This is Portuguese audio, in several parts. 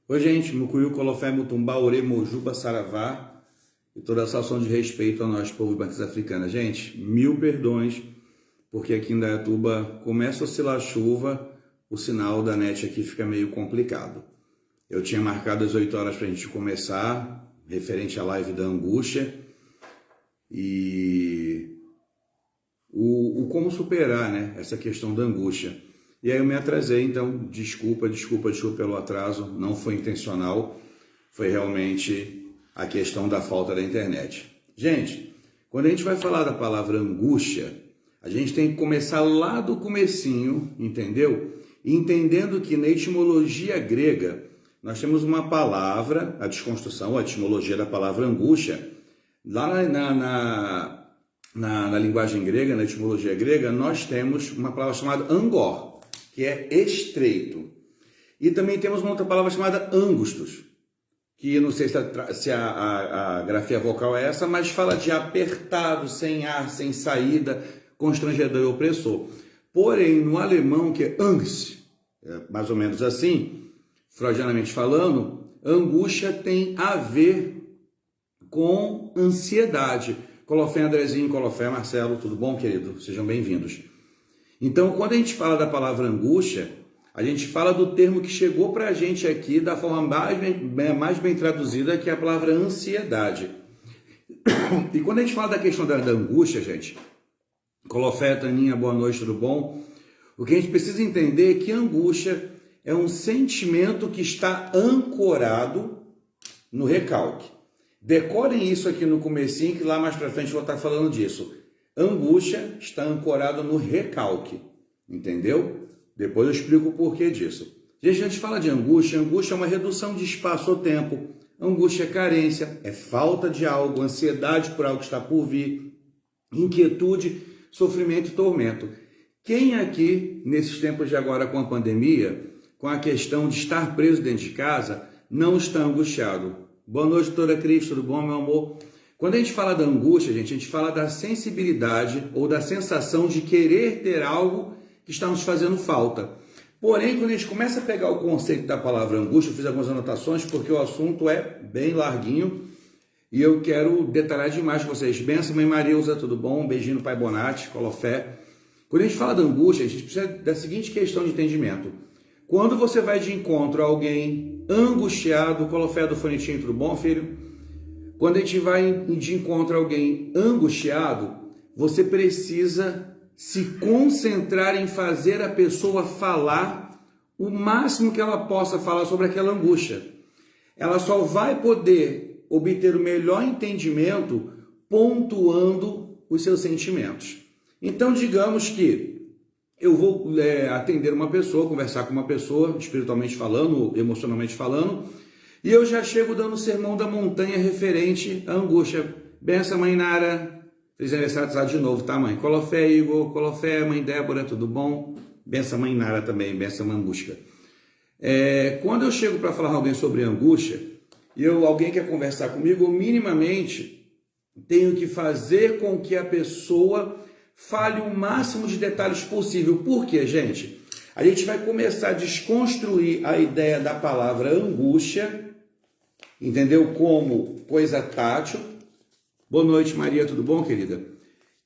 Oi, gente, Mucuyu, Colofé, Mutumbá, Ore, Mojuba, Saravá e toda essa ação de respeito a nós, povo banquisa africana. Gente, mil perdões, porque aqui em Indaiatuba começa a oscilar a chuva, o sinal da net aqui fica meio complicado. Eu tinha marcado as 8 horas para a gente começar, referente à live da angústia, e o como superar, né, essa questão da angústia. E aí eu me atrasei, então desculpa pelo atraso, não foi intencional, foi realmente a questão da falta da internet. Gente, quando a gente vai falar da palavra angústia, a gente tem que começar lá do comecinho, entendeu? Entendendo que na etimologia grega, nós temos uma palavra, a desconstrução, a etimologia da palavra angústia, lá na linguagem grega, na etimologia grega, nós temos uma palavra chamada angor, que é estreito. E também temos uma outra palavra chamada angustus, que não sei se a grafia vocal é essa, mas fala de apertado, sem ar, sem saída, constrangedor e opressor. Porém, no alemão, que é Angst, mais ou menos assim, freudianamente falando, angústia tem a ver com ansiedade. Colofé, Andrezinho, Colofé, Marcelo, tudo bom, querido? Sejam bem-vindos. Então, quando a gente fala da palavra angústia, a gente fala do termo que chegou para a gente aqui da forma mais bem traduzida, que é a palavra ansiedade. E quando a gente fala da questão da angústia, gente, Colofé, Taninha, boa noite, tudo bom? O que a gente precisa entender é que angústia é um sentimento que está ancorado no recalque. Decorem isso aqui no comecinho, que lá mais para frente eu vou estar falando disso. Angústia está ancorado no recalque, entendeu? Depois eu explico o porquê disso. Gente, a gente fala de angústia, angústia é uma redução de espaço ou tempo, angústia é carência, é falta de algo, ansiedade por algo que está por vir, inquietude, sofrimento e tormento. Quem aqui, nesses tempos de agora com a pandemia, com a questão de estar preso dentro de casa, não está angustiado? Boa noite, doutora Cris, tudo bom, meu amor? Quando a gente fala da angústia, gente, a gente fala da sensibilidade ou da sensação de querer ter algo que está nos fazendo falta. Porém, quando a gente começa a pegar o conceito da palavra angústia, eu fiz algumas anotações porque o assunto é bem larguinho e eu quero detalhar demais com vocês. Benção, mãe Marilza, tudo bom? Um beijinho no pai Bonatti, Colofé. Quando a gente fala da angústia, a gente precisa da seguinte questão de entendimento. Quando você vai de encontro a alguém angustiado, Colofé do Fonetinho, tudo bom, filho? Quando a gente vai de encontro a alguém angustiado, você precisa se concentrar em fazer a pessoa falar o máximo que ela possa falar sobre aquela angústia. Ela só vai poder obter o melhor entendimento pontuando os seus sentimentos. Então, digamos que eu vou atender uma pessoa, conversar com uma pessoa, espiritualmente falando, emocionalmente falando, e eu já chego dando o sermão da montanha referente à angústia. Benção, mãe Nara. Feliz aniversário de novo, tá, mãe? Colofé, Igor. Colofé, mãe Débora, tudo bom? Benção, mãe Nara também. Benção, angústia. Quando eu chego para falar com alguém sobre angústia, e alguém quer conversar comigo, eu minimamente tenho que fazer com que a pessoa fale o máximo de detalhes possível. Por quê, gente? A gente vai começar a desconstruir a ideia da palavra angústia, entendeu? Como coisa tátil. Boa noite, Maria, tudo bom, querida?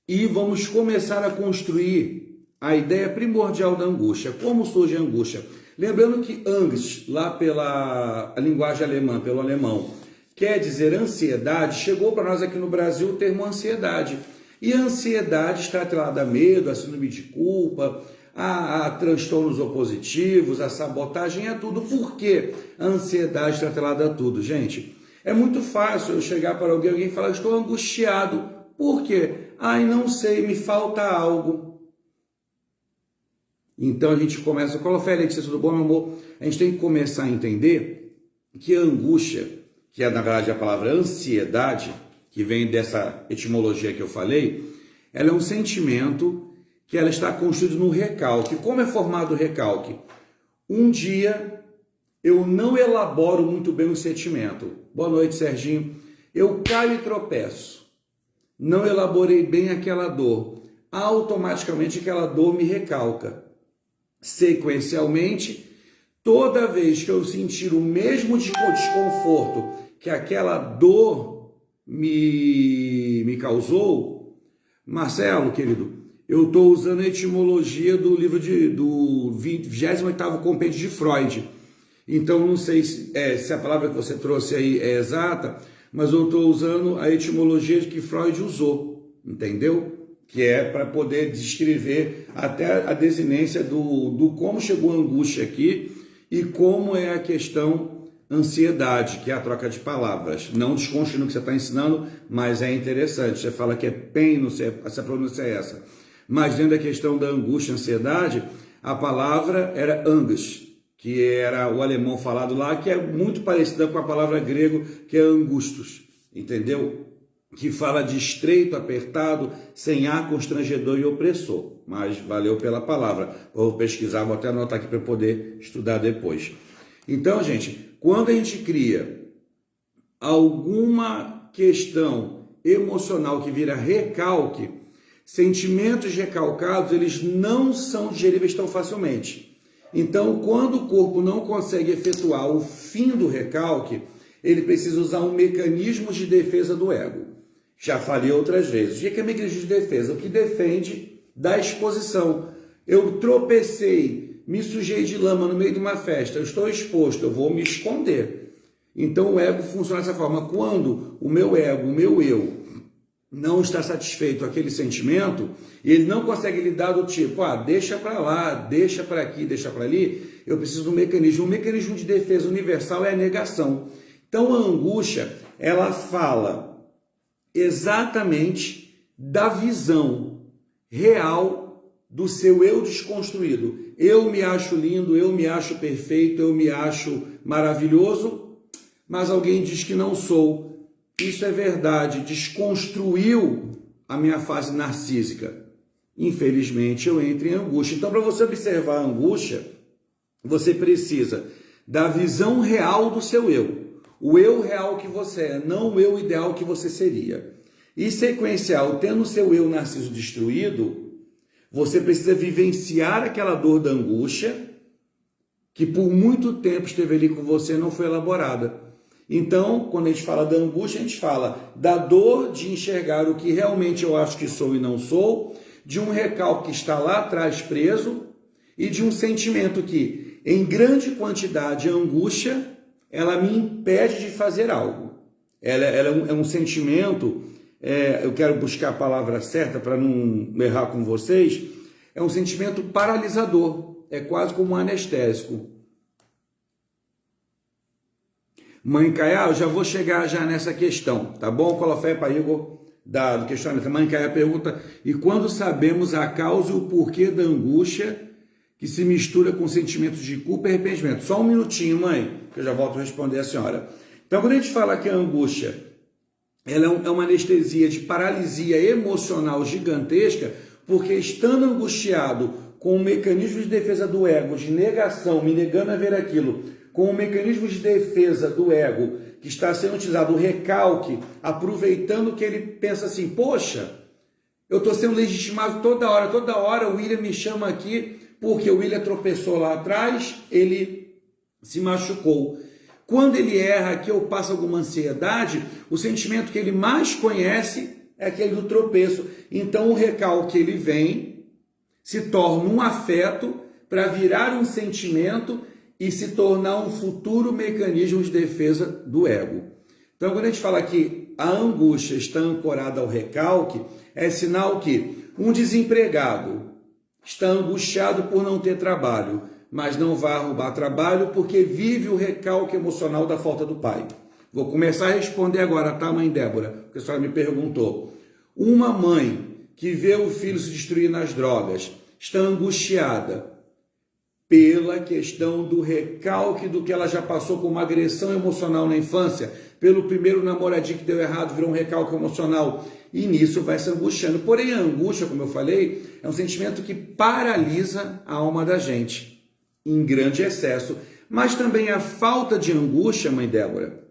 E vamos começar a construir a ideia primordial da angústia. Como surge a angústia? Lembrando que Angst, lá pela linguagem alemã, pelo alemão, quer dizer ansiedade, chegou para nós aqui no Brasil o termo ansiedade. E a ansiedade está atrelada a medo, a síndrome de culpa, a transtornos opositivos, a sabotagem, a tudo. Por que a ansiedade está atrelada a tudo, gente? É muito fácil eu chegar para alguém e falar, estou angustiado. Por quê? Ai, não sei, me falta algo. Então a gente começa, Colofé, Letícia, tudo bom, meu amor? A gente tem que começar a entender que a angústia, que é na verdade a palavra ansiedade, que vem dessa etimologia que eu falei, ela é um sentimento que ela está construída no recalque. Como é formado o recalque? Um dia eu não elaboro muito bem o sentimento. Boa noite, Serginho. Eu caio e tropeço. Não elaborei bem aquela dor. Automaticamente aquela dor me recalca. Sequencialmente, Toda vez que eu sentir o mesmo desconforto que aquela dor me causou, Marcelo, querido, eu estou usando a etimologia do livro do 28º Compêndio de Freud. Então, não sei se a palavra que você trouxe aí é exata, mas eu estou usando a etimologia que Freud usou, entendeu? Que é para poder descrever até a desinência do como chegou a angústia aqui e como é a questão ansiedade, que é a troca de palavras. Não desconstruindo o que você está ensinando, mas é interessante. Você fala que é pain, não sei se a pronúncia é essa. Mas dentro da questão da angústia, ansiedade, a palavra era angus, que era o alemão falado lá, que é muito parecida com a palavra grego, que é angustus, entendeu? Que fala de estreito, apertado, sem ar, constrangedor e opressor. Mas valeu pela palavra. Vou pesquisar, vou até anotar aqui para poder estudar depois. Então, gente, quando a gente cria alguma questão emocional que vira recalque, sentimentos recalcados, eles não são digeríveis tão facilmente. Então, quando o corpo não consegue efetuar o fim do recalque, ele precisa usar um mecanismo de defesa do ego. Já falei outras vezes. O que é mecanismo de defesa? O que defende da exposição. Eu tropecei, me sujei de lama no meio de uma festa, eu estou exposto, eu vou me esconder. Então o ego funciona dessa forma. Quando o meu ego, o meu eu, não está satisfeito com aquele sentimento, e ele não consegue lidar do tipo, deixa para lá, deixa para aqui, deixa para ali, eu preciso de um mecanismo. Um mecanismo de defesa universal é a negação. Então a angústia, ela fala exatamente da visão real do seu eu desconstruído. Eu me acho lindo, eu me acho perfeito, eu me acho maravilhoso, mas alguém diz que não sou. Isso é verdade, desconstruiu a minha fase narcísica. Infelizmente, eu entro em angústia. Então, para você observar a angústia, você precisa da visão real do seu eu. O eu real que você é, não o eu ideal que você seria. E sequencial, tendo o seu eu narciso destruído, você precisa vivenciar aquela dor da angústia que por muito tempo esteve ali com você e não foi elaborada. Então, quando a gente fala da angústia, a gente fala da dor de enxergar o que realmente eu acho que sou e não sou, de um recalque que está lá atrás preso e de um sentimento que, em grande quantidade, a angústia, ela me impede de fazer algo. Ela é um sentimento, eu quero buscar a palavra certa para não errar com vocês, é um sentimento paralisador, é quase como um anestésico. Mãe Caiá, eu já vou chegar já nessa questão, tá bom? Colofé para Igor do questionamento. Mãe Caiá pergunta, e quando sabemos a causa e o porquê da angústia que se mistura com sentimentos de culpa e arrependimento? Só um minutinho, mãe, que eu já volto a responder a senhora. Então, quando a gente fala que a angústia ela é uma anestesia de paralisia emocional gigantesca, porque estando angustiado com o mecanismo de defesa do ego, de negação, me negando a ver aquilo, com o mecanismo de defesa do ego que está sendo utilizado, o recalque, aproveitando que ele pensa assim, poxa, eu estou sendo legitimado toda hora o William me chama aqui porque o William tropeçou lá atrás, ele se machucou. Quando ele erra, que eu passo alguma ansiedade, o sentimento que ele mais conhece é aquele do tropeço. Então o recalque ele vem, se torna um afeto para virar um sentimento e se tornar um futuro mecanismo de defesa do ego. Então, quando a gente fala que a angústia está ancorada ao recalque, é sinal que um desempregado está angustiado por não ter trabalho, mas não vai arrumar trabalho porque vive o recalque emocional da falta do pai. Vou começar a responder agora, tá, mãe Débora? Porque a senhora me perguntou. Uma mãe que vê o filho se destruir nas drogas está angustiada pela questão do recalque do que ela já passou com uma agressão emocional na infância, pelo primeiro namoradinho que deu errado, virou um recalque emocional, e nisso vai se angustiando. Porém, a angústia, como eu falei, é um sentimento que paralisa a alma da gente, em grande excesso. Mas também a falta de angústia, mãe Débora,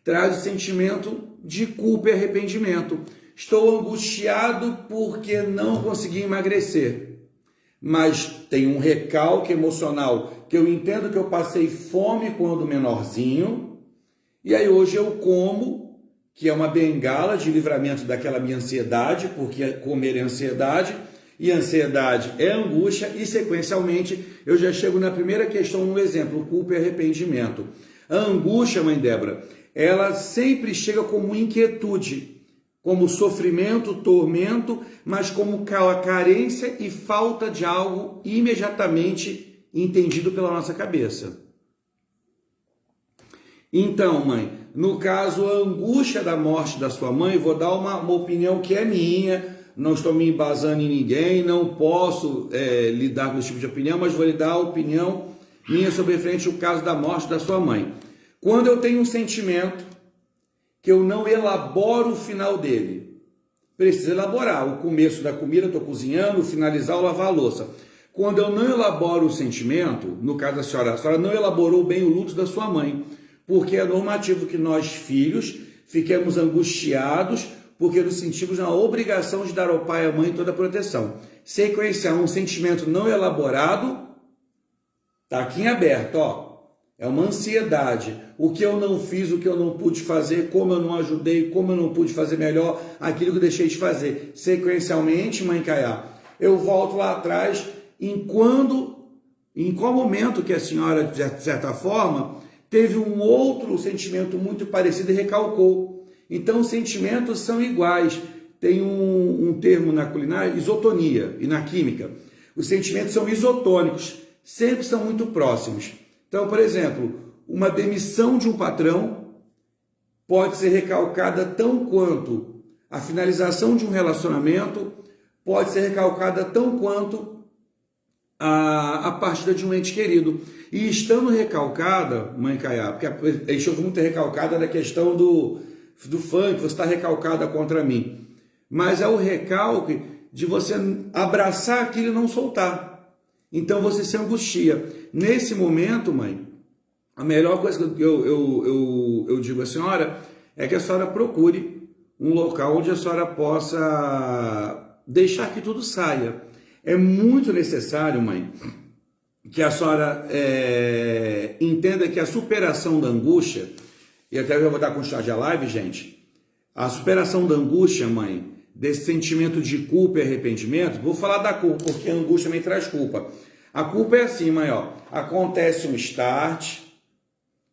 traz o sentimento de culpa e arrependimento. Estou angustiado porque não consegui emagrecer. Mas tem um recalque emocional que eu entendo que eu passei fome quando menorzinho, e aí hoje eu como, que é uma bengala de livramento daquela minha ansiedade, porque comer é ansiedade, e ansiedade é angústia, e sequencialmente eu já chego na primeira questão, no exemplo, culpa e arrependimento. A angústia, mãe Débora, ela sempre chega como inquietude, como sofrimento, tormento, mas como carência e falta de algo imediatamente entendido pela nossa cabeça. Então, mãe, no caso, a angústia da morte da sua mãe, vou dar uma opinião que é minha, não estou me embasando em ninguém, não posso lidar com esse tipo de opinião, mas vou lhe dar a opinião minha sobre frente o caso da morte da sua mãe. Quando eu tenho um sentimento que eu não elaboro o final dele, preciso elaborar o começo da comida, estou cozinhando, finalizar ou lavar a louça. Quando eu não elaboro o sentimento, no caso da senhora, a senhora não elaborou bem o luto da sua mãe, porque é normativo que nós, filhos, fiquemos angustiados porque nos sentimos na obrigação de dar ao pai e à mãe toda a proteção. Sequenciar um sentimento não elaborado, está aqui em aberto, ó. É uma ansiedade. O que eu não fiz, o que eu não pude fazer, como eu não ajudei, como eu não pude fazer melhor, aquilo que eu deixei de fazer. Sequencialmente, mãe Caiá, eu volto lá atrás, em qual momento que a senhora, de certa forma, teve um outro sentimento muito parecido e recalcou. Então, os sentimentos são iguais. Tem um termo na culinária, isotonia, e na química. Os sentimentos são isotônicos, sempre são muito próximos. Então, por exemplo, uma demissão de um patrão pode ser recalcada tão quanto a finalização de um relacionamento, pode ser recalcada tão quanto a partida de um ente querido. E estando recalcada, mãe Caiá, porque a gente ouve muito recalcada da questão do funk, você está recalcada contra mim. Mas é o recalque de você abraçar aquilo e não soltar. Então você se angustia. Nesse momento, mãe, a melhor coisa que eu digo à senhora é que a senhora procure um local onde a senhora possa deixar que tudo saia. É muito necessário, mãe, que a senhora entenda que a superação da angústia, e até eu vou dar continuidade à live, gente, a superação da angústia, mãe, desse sentimento de culpa e arrependimento, vou falar da culpa, porque a angústia também traz culpa. A culpa é assim, mãe, ó, acontece um start,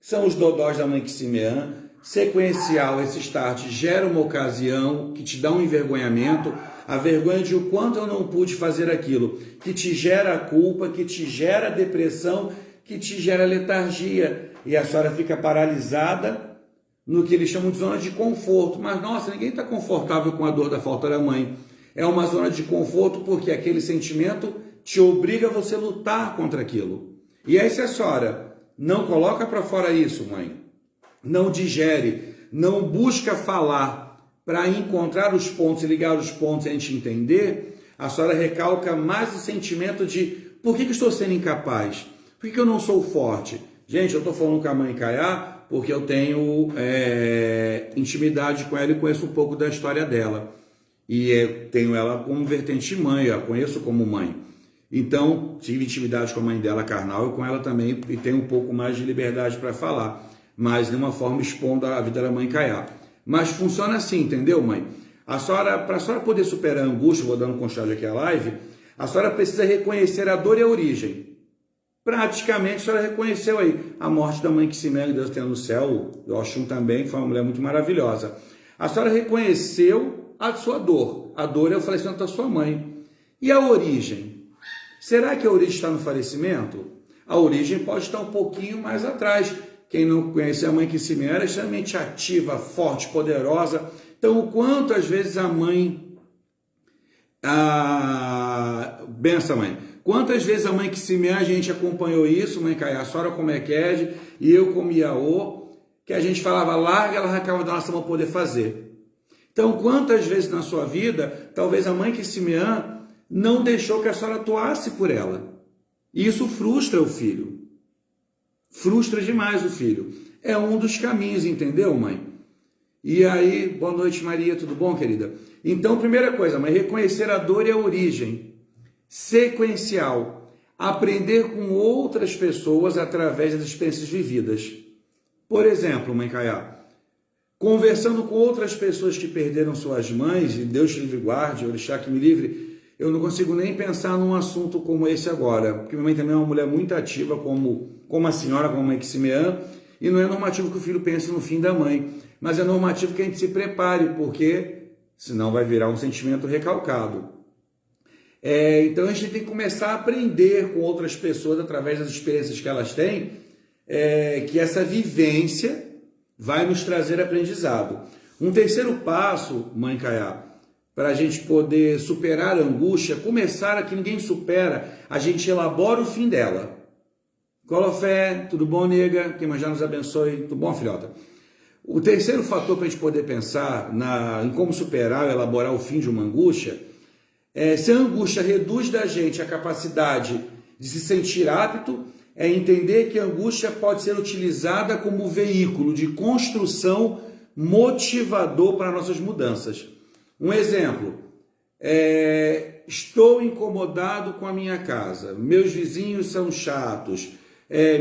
são os dodós da mãe Simeã, sequencial, esse start gera uma ocasião que te dá um envergonhamento, a vergonha de o quanto eu não pude fazer aquilo, que te gera culpa, que te gera depressão, que te gera letargia, e a senhora fica paralisada no que eles chamam de zona de conforto. Mas, nossa, ninguém está confortável com a dor da falta da mãe. É uma zona de conforto porque aquele sentimento te obriga a você lutar contra aquilo. E aí, se a senhora não coloca para fora isso, mãe, não digere, não busca falar para encontrar os pontos e ligar os pontos e a gente entender, a senhora recalca mais o sentimento de por que eu estou sendo incapaz? Por que eu não sou forte? Gente, eu estou falando com a mãe Caiá porque eu tenho intimidade com ela e conheço um pouco da história dela. E tenho ela como vertente mãe, eu a conheço como mãe. Então, tive intimidade com a mãe dela carnal e com ela também, e tenho um pouco mais de liberdade para falar, mas de uma forma expondo a vida da mãe Caiá. Mas funciona assim, entendeu, mãe? Para a senhora poder superar a angústia, vou dando continuidade aqui a live, a senhora precisa reconhecer a dor e a origem. Praticamente a senhora reconheceu aí a morte da mãe Simeã, que Deus tenha no céu, o Oxum também, foi uma mulher muito maravilhosa. A senhora reconheceu a sua dor. A dor é o falecimento da sua mãe. E a origem? Será que a origem está no falecimento? A origem pode estar um pouquinho mais atrás. Quem não conhece a mãe Simeã era extremamente ativa, forte, poderosa. Então, o quanto às vezes a mãe... Benção, mãe. Quantas vezes a mãe Simeã, a gente acompanhou isso, mãe Caiá, a senhora como Eked, e eu como Iaô, que a gente falava, larga, ela arrancava da nossa mão poder fazer. Então, quantas vezes na sua vida, talvez a mãe Simeã não deixou que a senhora atuasse por ela. E isso frustra o filho. Frustra demais o filho. É um dos caminhos, entendeu, mãe? E aí, boa noite, Maria, tudo bom, querida? Então, primeira coisa, mãe, reconhecer a dor e a origem. Sequencial. aprender com outras pessoas através das experiências vividas. Por exemplo, mãe Caiá, conversando com outras pessoas que perderam suas mães, e Deus te livre e guarde, orixá que me livre, eu não consigo nem pensar num assunto como esse agora, porque minha mãe também é uma mulher muito ativa, como a senhora, como a mãe Ximeã, e não é normativo que o filho pense no fim da mãe, mas é normativo que a gente se prepare, porque senão vai virar um sentimento recalcado. Então a gente tem que começar a aprender com outras pessoas, através das experiências que elas têm, que essa vivência vai nos trazer aprendizado. Um terceiro passo, mãe Caiá, para a gente poder superar a angústia, começar a que ninguém supera, a gente elabora o fim dela. Colofé, tudo bom, nega? Quem mais já nos abençoe. Tudo bom, filhota? O terceiro fator para a gente poder pensar em como superar, elaborar o fim de uma angústia, se a angústia reduz da gente a capacidade de se sentir apto, é entender que a angústia pode ser utilizada como veículo de construção motivador para nossas mudanças. Um exemplo, estou incomodado com a minha casa, meus vizinhos são chatos,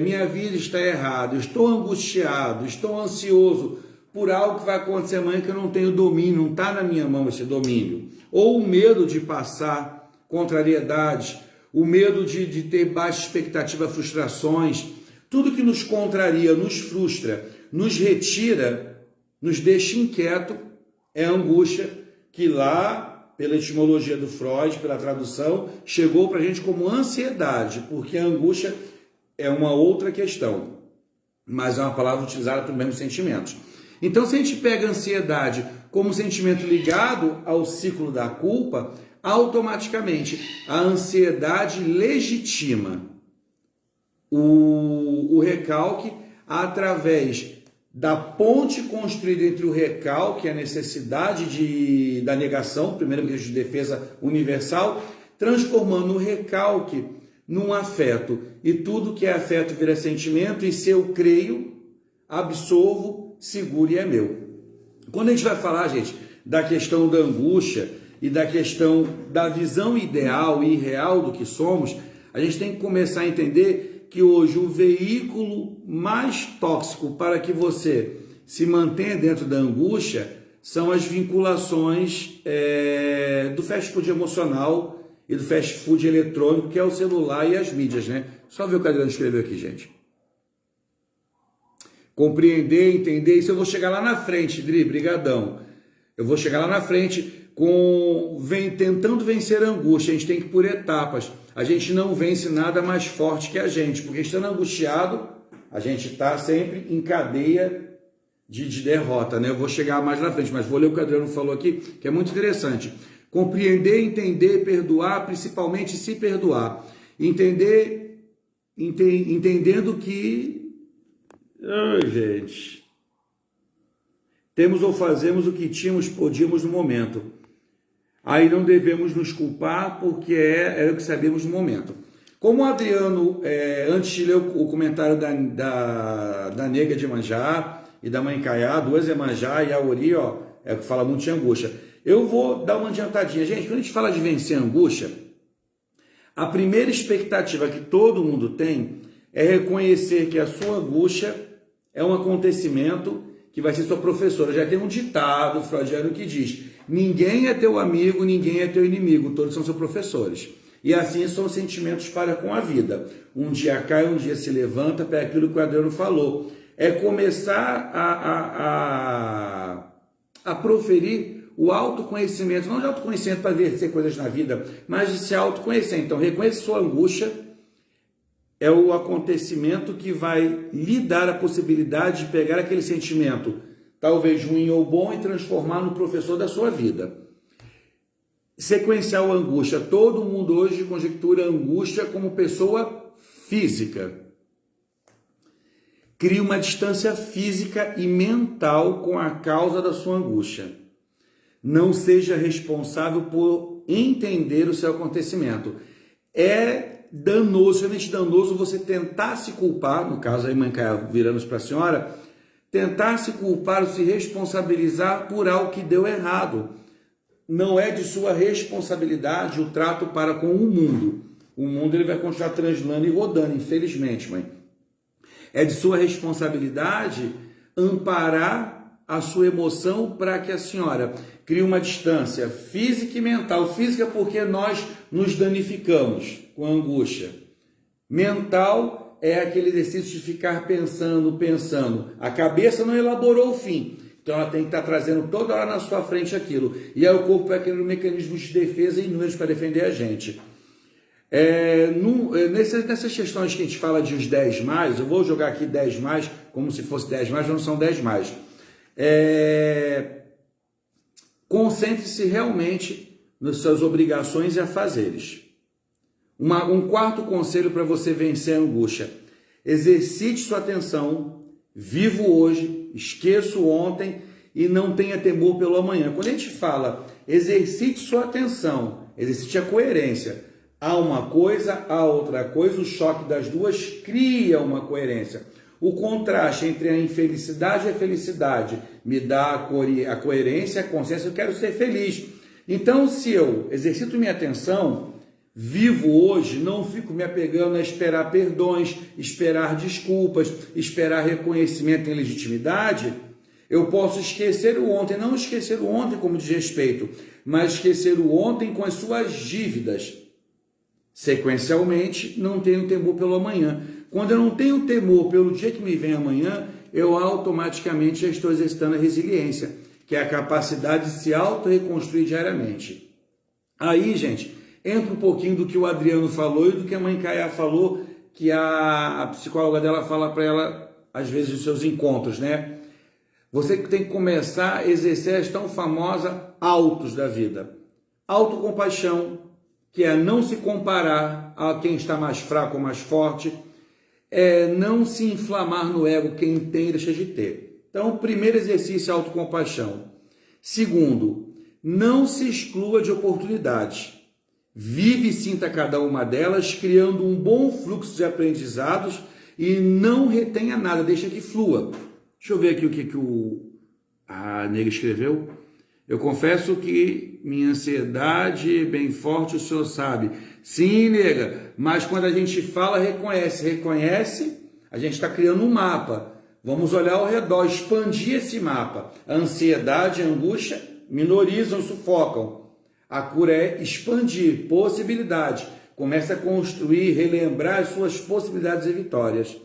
minha vida está errada, estou angustiado, estou ansioso por algo que vai acontecer amanhã que eu não tenho domínio, não está na minha mão esse domínio. Ou o medo de passar contrariedades, o medo de ter baixa expectativa, frustrações, tudo que nos contraria, nos frustra, nos retira, nos deixa inquieto, é a angústia que lá, pela etimologia do Freud, pela tradução, chegou para a gente como ansiedade, porque a angústia é uma outra questão, mas é uma palavra utilizada para os mesmos sentimentos. Então, se a gente pega a ansiedade como um sentimento ligado ao ciclo da culpa, automaticamente a ansiedade legitima o recalque através da ponte construída entre o recalque e a necessidade da negação, primeiro mecanismo de defesa universal, transformando o recalque num afeto. E tudo que é afeto vira sentimento, e se eu creio, absorvo, seguro e é meu. Quando a gente vai falar, gente, da questão da angústia e da questão da visão ideal e real do que somos, a gente tem que começar a entender que hoje o veículo mais tóxico para que você se mantenha dentro da angústia são as vinculações do fast food emocional e do fast food eletrônico, que é o celular e as mídias, né? Só ver o que a Adriano escreveu aqui, gente. Compreender, entender, isso eu vou chegar lá na frente, Dri, brigadão. Eu vou chegar lá na frente tentando vencer a angústia. A gente tem que ir por etapas. A gente não vence nada mais forte que a gente, porque estando angustiado, a gente está sempre em cadeia de derrota, né? Eu vou chegar mais na frente, mas vou ler o que o Adriano falou aqui, que é muito interessante. Compreender, entender, perdoar, principalmente se perdoar. Entendendo que... Ai, gente... Temos ou fazemos o que podíamos no momento. Aí não devemos nos culpar, porque era o que sabemos no momento. Como o Adriano, antes de ler o comentário da nega de Iemanjá e da mãe Caiá, duas Iemanjá e a Ori, que fala muito de angústia. Eu vou dar uma adiantadinha. Gente, quando a gente fala de vencer a angústia, a primeira expectativa que todo mundo tem é reconhecer que a sua angústia é um acontecimento que vai ser sua professora. Já tem um ditado freudiano que diz: ninguém é teu amigo, ninguém é teu inimigo, todos são seus professores. E assim são os sentimentos para com a vida. Um dia cai, um dia se levanta, para aquilo que o Adriano falou. É começar a proferir o autoconhecimento, não de autoconhecimento para vencer coisas na vida, mas de se autoconhecer. Então, reconhecer sua angústia é o acontecimento que vai lhe dar a possibilidade de pegar aquele sentimento, talvez ruim ou bom, e transformar no professor da sua vida. Sequencial angústia. Todo mundo hoje conjectura angústia como pessoa física. Cria uma distância física e mental com a causa da sua angústia. Não seja responsável por entender o seu acontecimento. É danoso, realmente danoso você tentar se culpar, no caso aí, mãe Caia, virando para a senhora, tentar se culpar ou se responsabilizar por algo que deu errado. Não é de sua responsabilidade o trato para com o mundo. O mundo ele vai continuar translando e rodando, infelizmente, mãe. É de sua responsabilidade amparar a sua emoção para que a senhora crie uma distância física e mental. Física porque nós nos danificamos com a angústia. Mental é aquele exercício de ficar pensando. A cabeça não elaborou o fim. Então ela tem que estar trazendo toda hora na sua frente aquilo. E aí o corpo vai criando mecanismos de defesa inúmeros para defender a gente. Nessas questões que a gente fala de os 10 mais, eu vou jogar aqui 10 mais, como se fosse 10 mais, não são 10 mais. Concentre-se realmente nas suas obrigações e afazeres. Um quarto conselho para você vencer a angústia: exercite sua atenção, viva o hoje, esqueça o ontem e não tenha temor pelo amanhã. Quando a gente fala exercite sua atenção, exercite a coerência. Há uma coisa, há outra coisa, o choque das duas cria uma coerência. O contraste entre a infelicidade e a felicidade me dá a coerência, a consciência, eu quero ser feliz. Então, se eu exercito minha atenção, vivo hoje, não fico me apegando a esperar perdões, esperar desculpas, esperar reconhecimento e legitimidade, eu posso esquecer o ontem, não esquecer o ontem como desrespeito, mas esquecer o ontem com as suas dívidas. Sequencialmente, não tenho temor pelo amanhã. Quando eu não tenho temor pelo dia que me vem amanhã, eu automaticamente já estou exercitando a resiliência, que é a capacidade de se auto-reconstruir diariamente. Aí, gente, entra um pouquinho do que o Adriano falou e do que a mãe Caia falou, que a psicóloga dela fala para ela, às vezes, nos seus encontros, né? Você tem que começar a exercer as tão famosas autos da vida. Autocompaixão, que é não se comparar a quem está mais fraco ou mais forte, é não se inflamar no ego, quem tem deixa de ter. Então, o primeiro exercício é autocompaixão. Segundo, não se exclua de oportunidades. Vive e sinta cada uma delas, criando um bom fluxo de aprendizados e não retenha nada, deixa que flua. Deixa eu ver aqui o que a nega escreveu. Eu confesso que minha ansiedade é bem forte, o senhor sabe. Sim, nega, mas quando a gente fala, reconhece, a gente está criando um mapa. Vamos olhar ao redor, expandir esse mapa. A ansiedade e a angústia minorizam, sufocam. A cura é expandir, possibilidade. Comece a construir, relembrar as suas possibilidades e vitórias.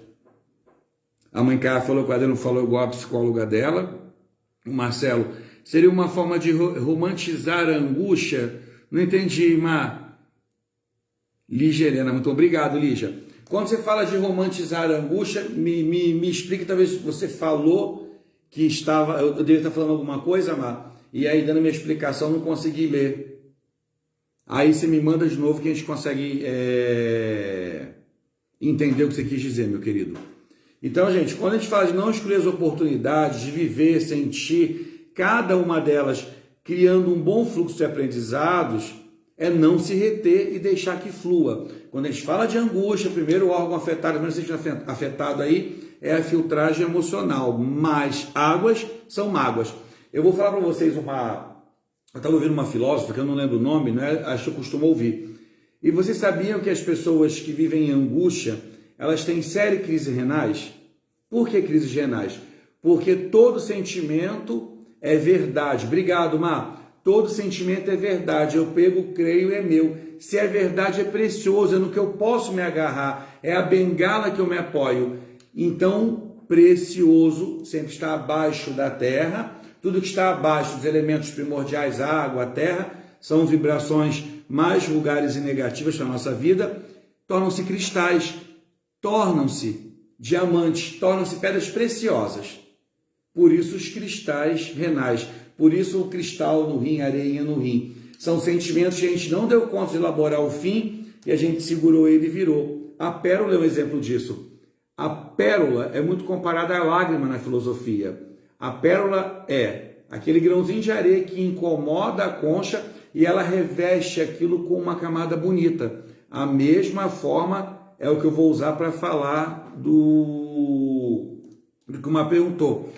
A mãe Caia falou que o Adriano falou igual a psicóloga dela. O Marcelo, seria uma forma de romantizar a angústia? Não entendi, Mar. Lígia Helena, muito obrigado, Lígia. Quando você fala de romantizar a angústia, me explique, talvez você falou que estava, eu deveria estar falando alguma coisa, Mar, e aí dando minha explicação não consegui ler. Aí você me manda de novo que a gente consegue entender o que você quis dizer, meu querido. Então, gente, quando a gente fala de não excluir as oportunidades, de viver, sentir, cada uma delas criando um bom fluxo de aprendizados, é não se reter e deixar que flua. Quando a gente fala de angústia, o primeiro órgão afetado, o primeiro sistema afetado aí é a filtragem emocional, mas águas são mágoas. Eu vou falar para vocês eu estava ouvindo uma filósofa, que eu não lembro o nome, né? Acho que eu costumo ouvir. E vocês sabiam que as pessoas que vivem em angústia, elas têm sérias crises renais? Por que crises renais? Porque todo sentimento é verdade. Obrigado, Mar. Todo sentimento é verdade. Eu pego, creio, é meu. Se é verdade, é precioso, é no que eu posso me agarrar. É a bengala que eu me apoio. Então, precioso sempre está abaixo da terra. Tudo que está abaixo dos elementos primordiais, a água, a terra, são vibrações mais vulgares e negativas para a nossa vida, tornam-se cristais, tornam-se diamantes, tornam-se pedras preciosas. Por isso os cristais renais, por isso o cristal no rim, a areinha no rim. São sentimentos que a gente não deu conta de elaborar o fim e a gente segurou ele e virou. A pérola é um exemplo disso. A pérola é muito comparada à lágrima na filosofia. A pérola é aquele grãozinho de areia que incomoda a concha e ela reveste aquilo com uma camada bonita. A mesma forma é o que eu vou usar para falar do que o Mar perguntou.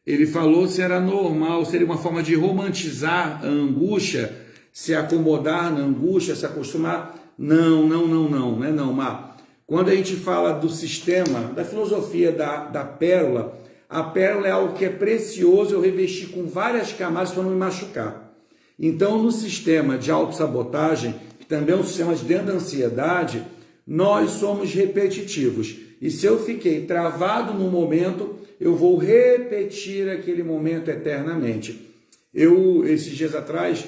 Ele falou se era normal, seria uma forma de romantizar a angústia, se acomodar na angústia, se acostumar. Não, né? Não, Mar. Quando a gente fala do sistema, da filosofia da pérola, a pérola é algo que é precioso, eu revesti com várias camadas para não me machucar. Então, no sistema de autossabotagem, que também é um sistema de dentro da ansiedade, nós somos repetitivos. E se eu fiquei travado no momento, eu vou repetir aquele momento eternamente. Esses dias atrás,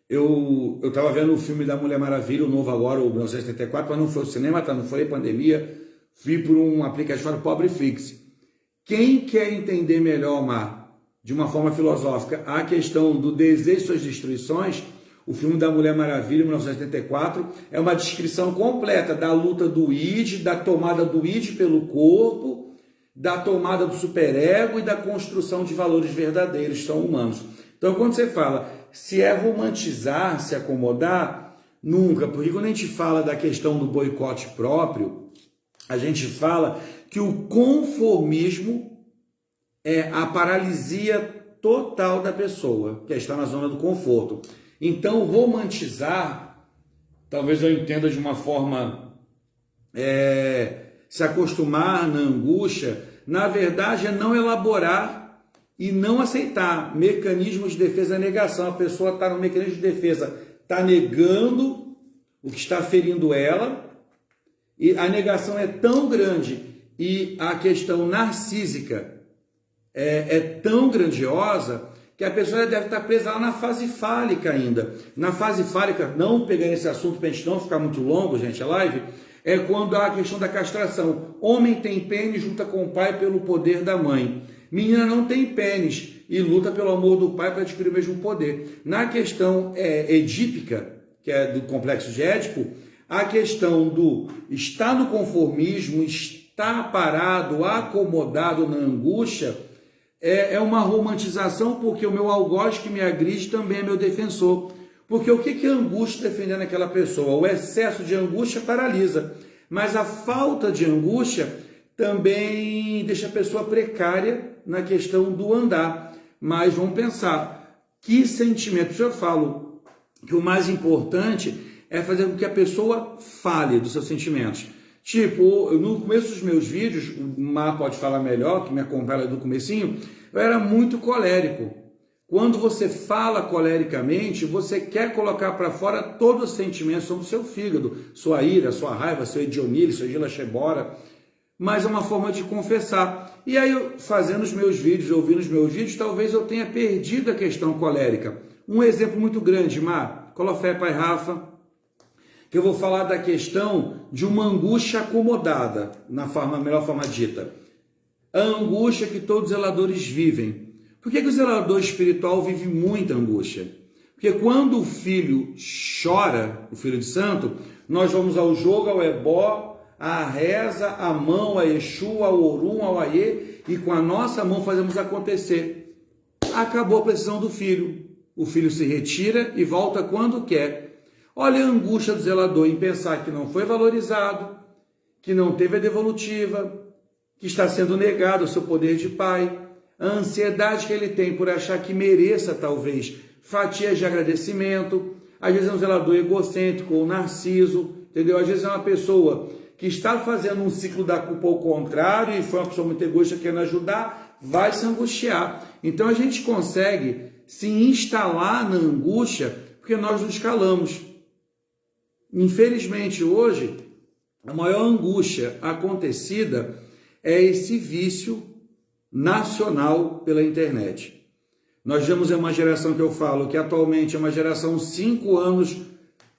eu estava vendo o filme da Mulher Maravilha, o novo agora, o 1974, mas não foi o cinema, não foi a pandemia, vi por um aplicativo chamado Pobreflix. Quem quer entender melhor, Mar, de uma forma filosófica, a questão do desejo e suas destruições, o filme da Mulher Maravilha, 1974, é uma descrição completa da luta do id, da tomada do id pelo corpo, da tomada do superego e da construção de valores verdadeiros que são humanos. Então, quando você fala se é romantizar, se acomodar, nunca, porque quando a gente fala da questão do boicote próprio, a gente fala que o conformismo é a paralisia total da pessoa, que está na zona do conforto. Então, romantizar, talvez eu entenda de uma forma, se acostumar na angústia, na verdade é não elaborar e não aceitar mecanismos de defesa da negação. A pessoa está no mecanismo de defesa, está negando o que está ferindo ela, e a negação é tão grande e a questão narcísica é tão grandiosa que a pessoa deve estar presa lá na fase fálica ainda. Na fase fálica, não pegando esse assunto para a gente não ficar muito longo, gente, a live, é quando há a questão da castração. Homem tem pênis, luta com o pai pelo poder da mãe. Menina não tem pênis e luta pelo amor do pai para adquirir o mesmo poder. Na questão edípica, que é do complexo de Édipo, a questão do estar no conformismo, estar parado, acomodado na angústia, é uma romantização, porque o meu algoz que me agride também é meu defensor. Porque o que é angústia defendendo aquela pessoa? O excesso de angústia paralisa, mas a falta de angústia também deixa a pessoa precária na questão do andar. Mas vamos pensar, que sentimento? Se eu falo que o mais importante é fazer com que a pessoa fale dos seus sentimentos. Tipo, no começo dos meus vídeos, o Mar pode falar melhor, que me acompanha do comecinho, eu era muito colérico. Quando você fala colericamente, você quer colocar para fora todos os sentimentos sobre o seu fígado, sua ira, sua raiva, seu edionile, seu gilachebora, mas é uma forma de confessar. E aí, fazendo os meus vídeos, ouvindo os meus vídeos, talvez eu tenha perdido a questão colérica. Um exemplo muito grande, Mar, Colofé, Pai Rafa, que eu vou falar da questão de uma angústia acomodada, melhor forma dita. A angústia que todos os zeladores vivem. Por que o zelador espiritual vive muita angústia? Porque quando o filho chora, o filho de santo, nós vamos ao jogo, ao ebó, à reza, à mão, a Exu, ao Orum, ao Aie, e com a nossa mão fazemos acontecer. Acabou a precisão do filho. O filho se retira e volta quando quer. Olha a angústia do zelador em pensar que não foi valorizado, que não teve a devolutiva, que está sendo negado o seu poder de pai, a ansiedade que ele tem por achar que mereça, talvez, fatias de agradecimento. Às vezes é um zelador egocêntrico ou narciso, entendeu? Às vezes é uma pessoa que está fazendo um ciclo da culpa ao contrário e foi uma pessoa muito egoísta querendo ajudar, vai se angustiar. Então a gente consegue se instalar na angústia porque nós nos calamos. Infelizmente, hoje, a maior angústia acontecida é esse vício nacional pela internet. Nós vemos uma geração que eu falo que atualmente é uma geração 5 anos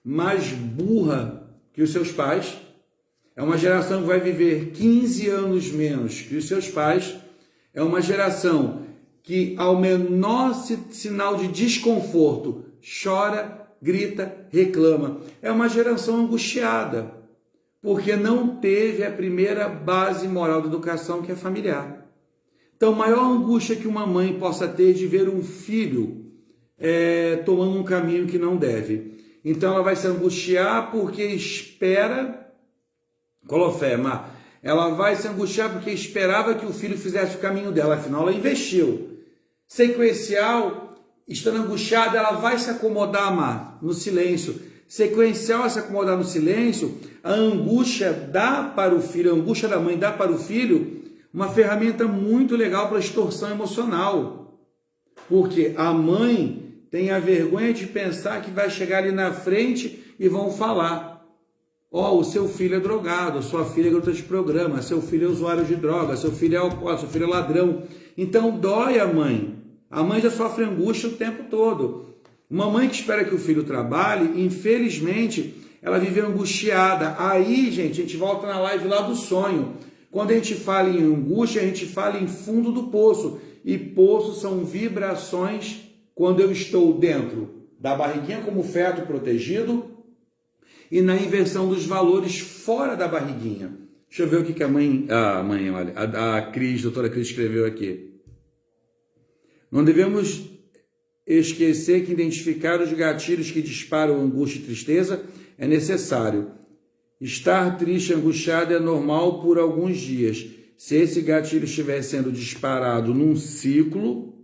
mais burra que os seus pais. É uma geração que vai viver 15 anos menos que os seus pais. É uma geração que, ao menor sinal de desconforto, chora, grita, reclama. É uma geração angustiada, porque não teve a primeira base moral da educação, que é familiar. Então, a maior angústia que uma mãe possa ter de ver um filho tomando um caminho que não deve. Então, ela vai se angustiar porque espera, Colofé, ela vai se angustiar porque esperava que o filho fizesse o caminho dela, afinal ela investiu. Sequencial, estando angustiada, ela vai se acomodar, no silêncio. sequencial a se acomodar no silêncio, a angústia dá para o filho, a angústia da mãe dá para o filho uma ferramenta muito legal para a extorsão emocional. Porque a mãe tem a vergonha de pensar que vai chegar ali na frente e vão falar: ó, o seu filho é drogado, sua filha é garota de programa, seu filho é usuário de droga, seu filho é alcoólatra, seu filho é ladrão. Então dói a mãe. A mãe já sofre angústia o tempo todo. Uma mãe que espera que o filho trabalhe, infelizmente, ela vive angustiada. Aí, gente, a gente volta na live lá do sonho. Quando a gente fala em angústia, a gente fala em fundo do poço. E poço são vibrações quando eu estou dentro da barriguinha como feto protegido e na inversão dos valores fora da barriguinha. Deixa eu ver o que a Cris, doutora Cris escreveu aqui. Não devemos esquecer que identificar os gatilhos que disparam angústia e tristeza é necessário. Estar triste e angustiado é normal por alguns dias. Se esse gatilho estiver sendo disparado num ciclo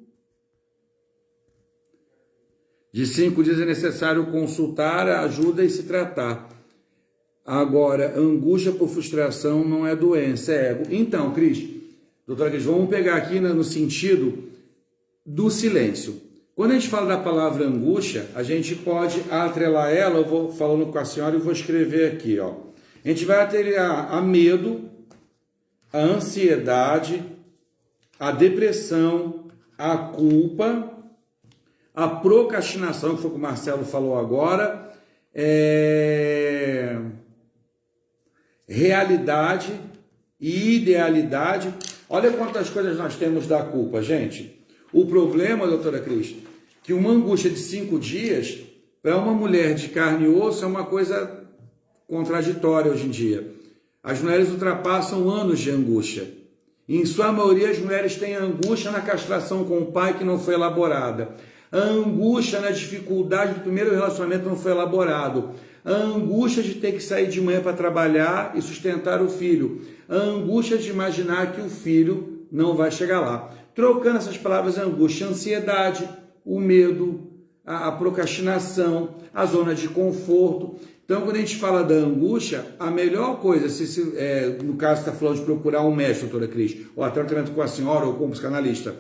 de 5 dias, é necessário consultar a ajuda e se tratar. Agora, angústia por frustração não é doença, é ego. Então, Cris, doutora Cris, vamos pegar aqui no sentido do silêncio. Quando a gente fala da palavra angústia, a gente pode atrelar ela, eu vou falando com a senhora e vou escrever aqui, ó. A gente vai atrelar a medo, a ansiedade, a depressão, a culpa, a procrastinação, que foi o que o Marcelo falou agora, realidade e idealidade. Olha quantas coisas nós temos da culpa, gente. O problema, doutora Cris, que uma angústia de 5 dias, para uma mulher de carne e osso, é uma coisa contraditória hoje em dia. As mulheres ultrapassam anos de angústia. E, em sua maioria, as mulheres têm angústia na castração com o pai que não foi elaborada. A angústia na dificuldade do primeiro relacionamento não foi elaborado. A angústia de ter que sair de manhã para trabalhar e sustentar o filho. A angústia de imaginar que o filho não vai chegar lá. Trocando essas palavras, angústia, ansiedade, o medo, a procrastinação, a zona de conforto. Então, quando a gente fala da angústia, a melhor coisa, no caso está falando de procurar um médico, doutora Cris, ou até tratamento com a senhora ou com um psicanalista,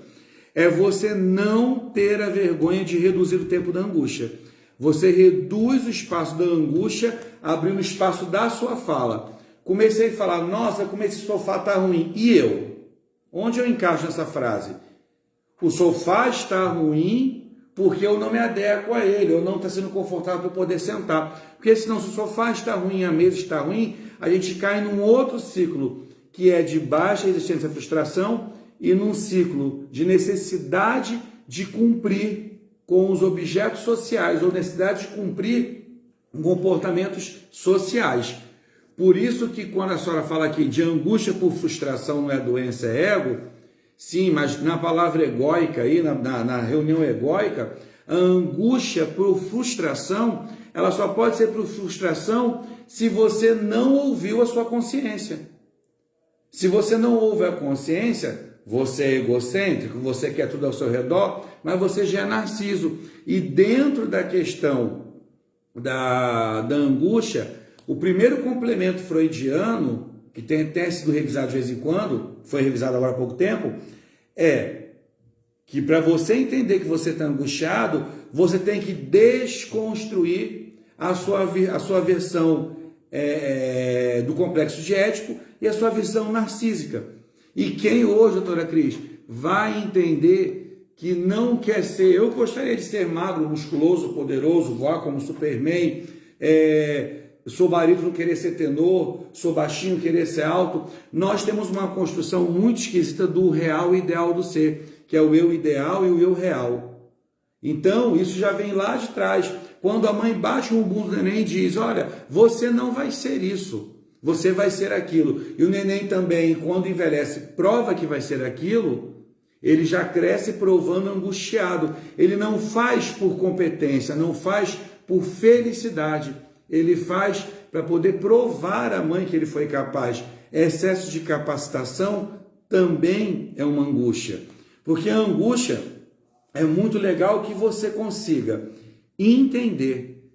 é você não ter a vergonha de reduzir o tempo da angústia. Você reduz o espaço da angústia, abrindo o espaço da sua fala. Comecei a falar, nossa, como esse sofá está ruim. E eu? Onde eu encaixo nessa frase? O sofá está ruim porque eu não me adequo a ele, eu não estou sendo confortável para poder sentar. Porque senão, se o sofá está ruim, a mesa está ruim, a gente cai num outro ciclo, que é de baixa resistência à frustração e num ciclo de necessidade de cumprir com os objetos sociais, ou necessidade de cumprir comportamentos sociais. Por isso que quando a senhora fala aqui de angústia por frustração não é doença, é ego, sim, mas na palavra egóica aí, na reunião egóica, a angústia por frustração, ela só pode ser por frustração se você não ouviu a sua consciência. Se você não ouve a consciência, você é egocêntrico, você quer tudo ao seu redor, mas você já é narciso. E dentro da questão da angústia, o primeiro complemento freudiano, que tem sido revisado de vez em quando, foi revisado agora há pouco tempo, é que para você entender que você está angustiado, você tem que desconstruir a sua versão do complexo de Édipo e a sua visão narcísica. E quem hoje, doutora Cris, vai entender que não quer ser, eu gostaria de ser magro, musculoso, poderoso, voar como Superman, sou barítono, querer ser tenor, sou baixinho, querer ser alto. Nós temos uma construção muito esquisita do real e ideal do ser, que é o eu ideal e o eu real. Então, isso já vem lá de trás. Quando a mãe bate no bumbum do neném e diz, olha, você não vai ser isso, você vai ser aquilo. E o neném também, quando envelhece, prova que vai ser aquilo, ele já cresce provando angustiado. Ele não faz por competência, não faz por felicidade. Ele faz para poder provar à mãe que ele foi capaz. Excesso de capacitação também é uma angústia. Porque a angústia é muito legal que você consiga entender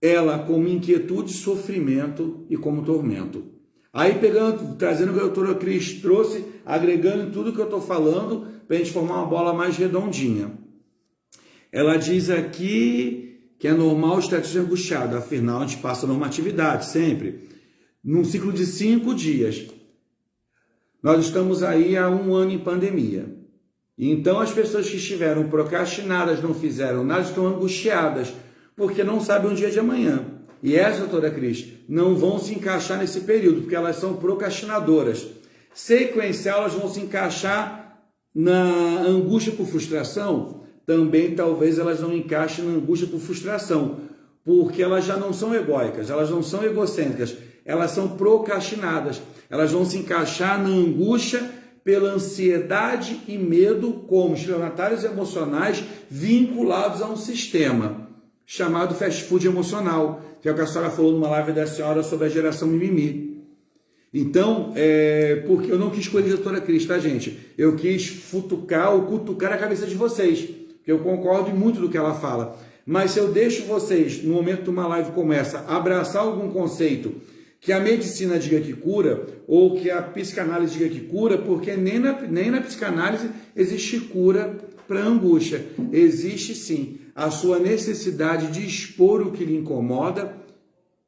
ela como inquietude, sofrimento e como tormento. Aí trazendo o que a doutora Cris trouxe, agregando em tudo que eu estou falando, para a gente formar uma bola mais redondinha. Ela diz aqui que é normal estar angustiado, afinal a gente passa normatividade sempre, num ciclo de 5 dias. Nós estamos aí há 1 ano em pandemia. Então as pessoas que estiveram procrastinadas, não fizeram nada, estão angustiadas, porque não sabem o dia de amanhã. E essa, doutora Cris, não vão se encaixar nesse período, porque elas são procrastinadoras. Sequencial, elas vão se encaixar na angústia por frustração, também talvez elas não encaixem na angústia por frustração, porque elas já não são egóicas, elas não são egocêntricas, elas são procrastinadas. Elas vão se encaixar na angústia pela ansiedade e medo como estelionatários emocionais vinculados a um sistema chamado fast food emocional, que é o que a senhora falou numa live da senhora sobre a geração mimimi. Então, porque eu não quis corrigir a doutora Cris, tá, gente? Eu quis futucar ou cutucar a cabeça de vocês, porque eu concordo muito do que ela fala. Mas se eu deixo vocês, no momento de uma live como essa, abraçar algum conceito que a medicina diga que cura, ou que a psicanálise diga que cura, porque nem na psicanálise existe cura para a angústia. Existe sim a sua necessidade de expor o que lhe incomoda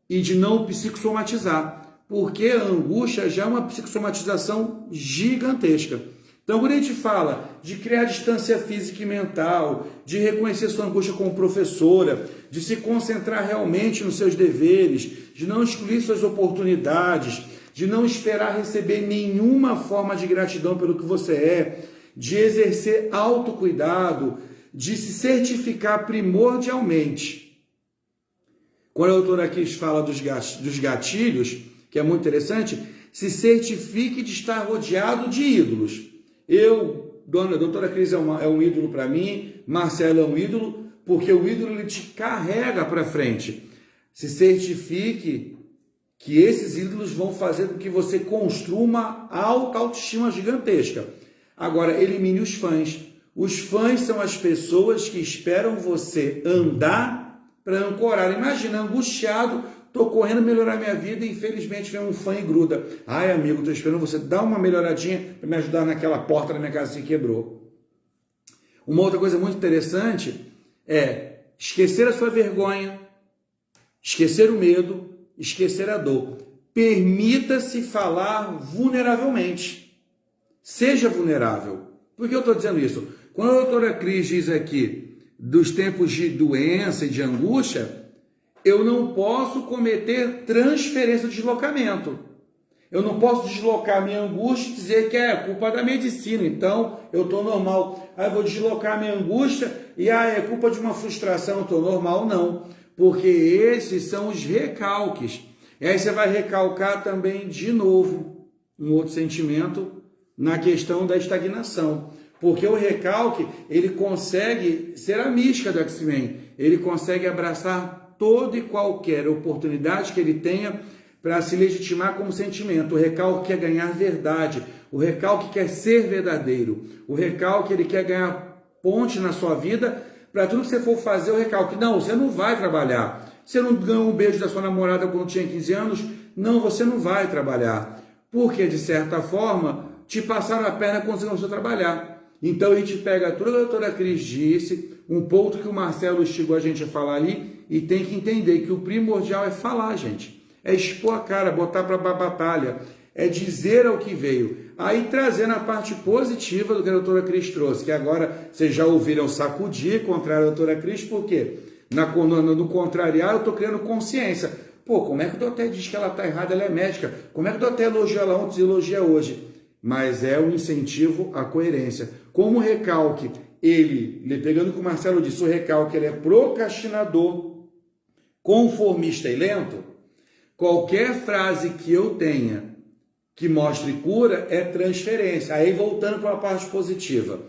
e de não psicossomatizar, porque a angústia já é uma psicossomatização gigantesca. Então, quando a gente fala de criar distância física e mental, de reconhecer sua angústia como professora, de se concentrar realmente nos seus deveres, de não excluir suas oportunidades, de não esperar receber nenhuma forma de gratidão pelo que você é, de exercer autocuidado, de se certificar primordialmente. Quando a doutora Cris fala dos gatilhos, que é muito interessante, se certifique de estar rodeado de ídolos. Doutora Cris é um ídolo para mim, Marcelo é um ídolo, porque o ídolo ele te carrega para frente. Se certifique que esses ídolos vão fazer com que você construa uma alta autoestima gigantesca. Agora, elimine os fãs. Os fãs são as pessoas que esperam você andar para ancorar. Imagina, angustiado, estou correndo melhorar minha vida e infelizmente vem um fã e gruda. Ai, amigo, estou esperando você dar uma melhoradinha para me ajudar naquela porta da minha casa que se quebrou. Uma outra coisa muito interessante é esquecer a sua vergonha, esquecer o medo, esquecer a dor. Permita-se falar vulneravelmente. Seja vulnerável. Por que eu estou dizendo isso? Quando a doutora Cris diz aqui dos tempos de doença e de angústia, eu não posso cometer transferência de deslocamento. Eu não posso deslocar minha angústia e dizer que é culpa da medicina, então eu estou normal. Aí eu vou deslocar minha angústia e é culpa de uma frustração, eu estou normal. Não, porque esses são os recalques. E aí você vai recalcar também de novo um outro sentimento na questão da estagnação. Porque o recalque, ele consegue ser a mística do X-Men, ele consegue abraçar toda e qualquer oportunidade que ele tenha para se legitimar como sentimento. O recalque quer ganhar verdade, o recalque quer ser verdadeiro, o recalque ele quer ganhar ponte na sua vida para tudo que você for fazer, o recalque. Não, você não vai trabalhar. Você não ganhou um beijo da sua namorada quando tinha 15 anos? Não, você não vai trabalhar. Porque, de certa forma, te passaram a perna quando você começou a trabalhar. Então a gente pega tudo que a doutora Cris disse, um ponto que o Marcelo instigou a gente a falar ali, e tem que entender que o primordial é falar, gente. É expor a cara, botar para a batalha, é dizer ao que veio. Aí trazendo a parte positiva do que a doutora Cris trouxe, que agora vocês já ouviram sacudir contra a doutora Cris, por quê? No contrariar, eu estou criando consciência. Pô, como é que o doutor diz que ela está errada, ela é médica? Como é que o doutor elogiou ela ontem e elogia hoje? Mas é um incentivo à coerência. Como o recalque, pegando o que o Marcelo disse, o recalque ele é procrastinador, conformista e lento, qualquer frase que eu tenha que mostre cura é transferência. Aí voltando para a parte positiva.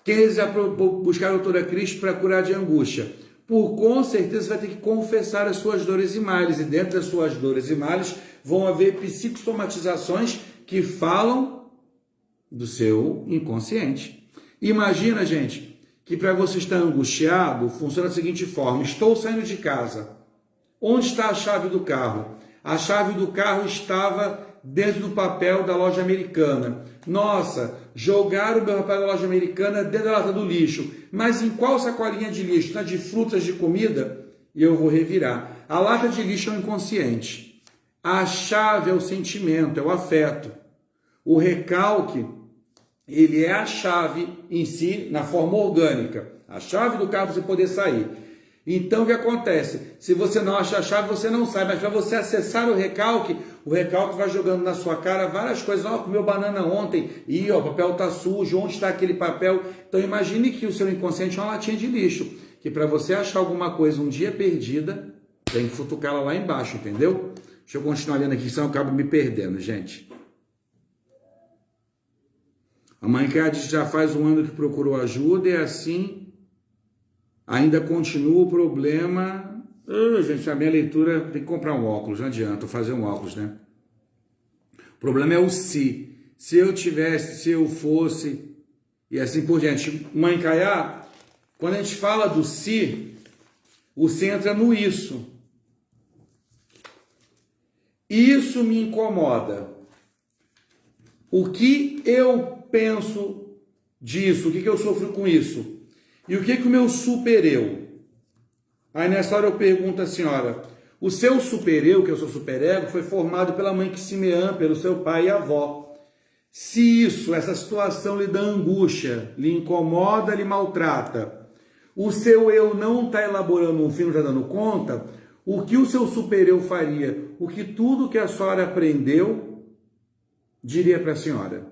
Quem deseja buscar a doutora Cris para curar de angústia? Com certeza vai ter que confessar as suas dores e males. E dentro das suas dores e males vão haver psicossomatizações que falam do seu inconsciente. Imagina, gente, que para você estar angustiado, funciona da seguinte forma: estou saindo de casa. Onde está a chave do carro? A chave do carro estava dentro do papel da loja americana. Nossa, jogaram o meu papel da loja americana dentro da lata do lixo. Mas em qual sacolinha de lixo? Está de frutas, de comida? E eu vou revirar. A lata de lixo é o inconsciente. A chave é o sentimento, é o afeto. O recalque, ele é a chave em si, na forma orgânica. A chave do carro para você poder sair. Então, o que acontece? Se você não achar a chave, você não sai. Mas para você acessar o recalque vai jogando na sua cara várias coisas. Ó, comeu banana ontem. Ih, ó, o papel está sujo. Onde está aquele papel? Então, imagine que o seu inconsciente é uma latinha de lixo. Que para você achar alguma coisa um dia perdida, tem que futucá-la lá embaixo, entendeu? Deixa eu continuar lendo aqui, senão eu acabo me perdendo, gente. A mãe Cádiz já faz um ano que procurou ajuda e assim ainda continua o problema. Gente, a minha leitura tem que comprar um óculos, não adianta fazer um óculos, né? O problema é o se. Se eu tivesse, se eu fosse, e assim por diante. Mãe Caiá, quando a gente fala do se, o se entra no isso. Isso me incomoda. O que eu penso disso? O que eu sofro com isso? E o que o meu super-eu? Aí nessa hora eu pergunto à senhora, o seu super-eu, que é o seu super-ego, foi formado pela mãe Ximeã, pelo seu pai e avó. Se isso, essa situação lhe dá angústia, lhe incomoda, lhe maltrata, o seu eu não está elaborando um filme, não está dando conta, o que o seu super-eu faria? O que tudo que a senhora aprendeu diria para a senhora?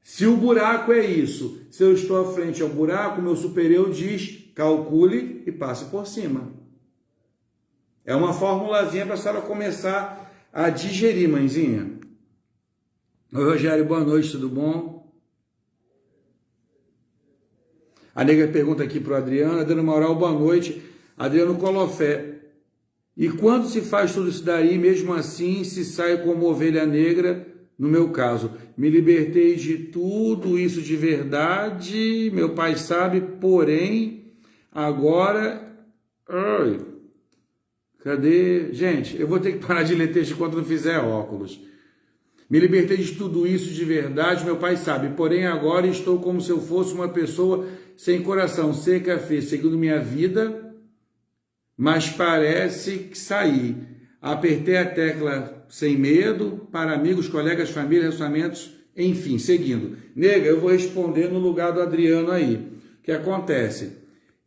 Se o buraco é isso, se eu estou à frente ao buraco, meu super-eu diz, calcule e passe por cima. É uma formulazinha para a senhora começar a digerir, mãezinha. Oi, Rogério, boa noite, tudo bom? A nega pergunta aqui para o Adriano, Adriano Moral, boa noite. Adriano Colofé. E quando se faz tudo isso daí, mesmo assim, se sai como ovelha negra, no meu caso, me libertei de tudo isso de verdade, meu pai sabe, porém, agora... Ai, cadê? Gente, eu vou ter que parar de ler texto quando não fizer óculos. Me libertei de tudo isso de verdade, meu pai sabe, porém agora estou como se eu fosse uma pessoa sem coração, sem café, seguindo minha vida, mas parece que saí. Apertei a tecla sem medo, para amigos, colegas, família, relacionamentos, enfim, seguindo. Nega, eu vou responder no lugar do Adriano aí. O que acontece?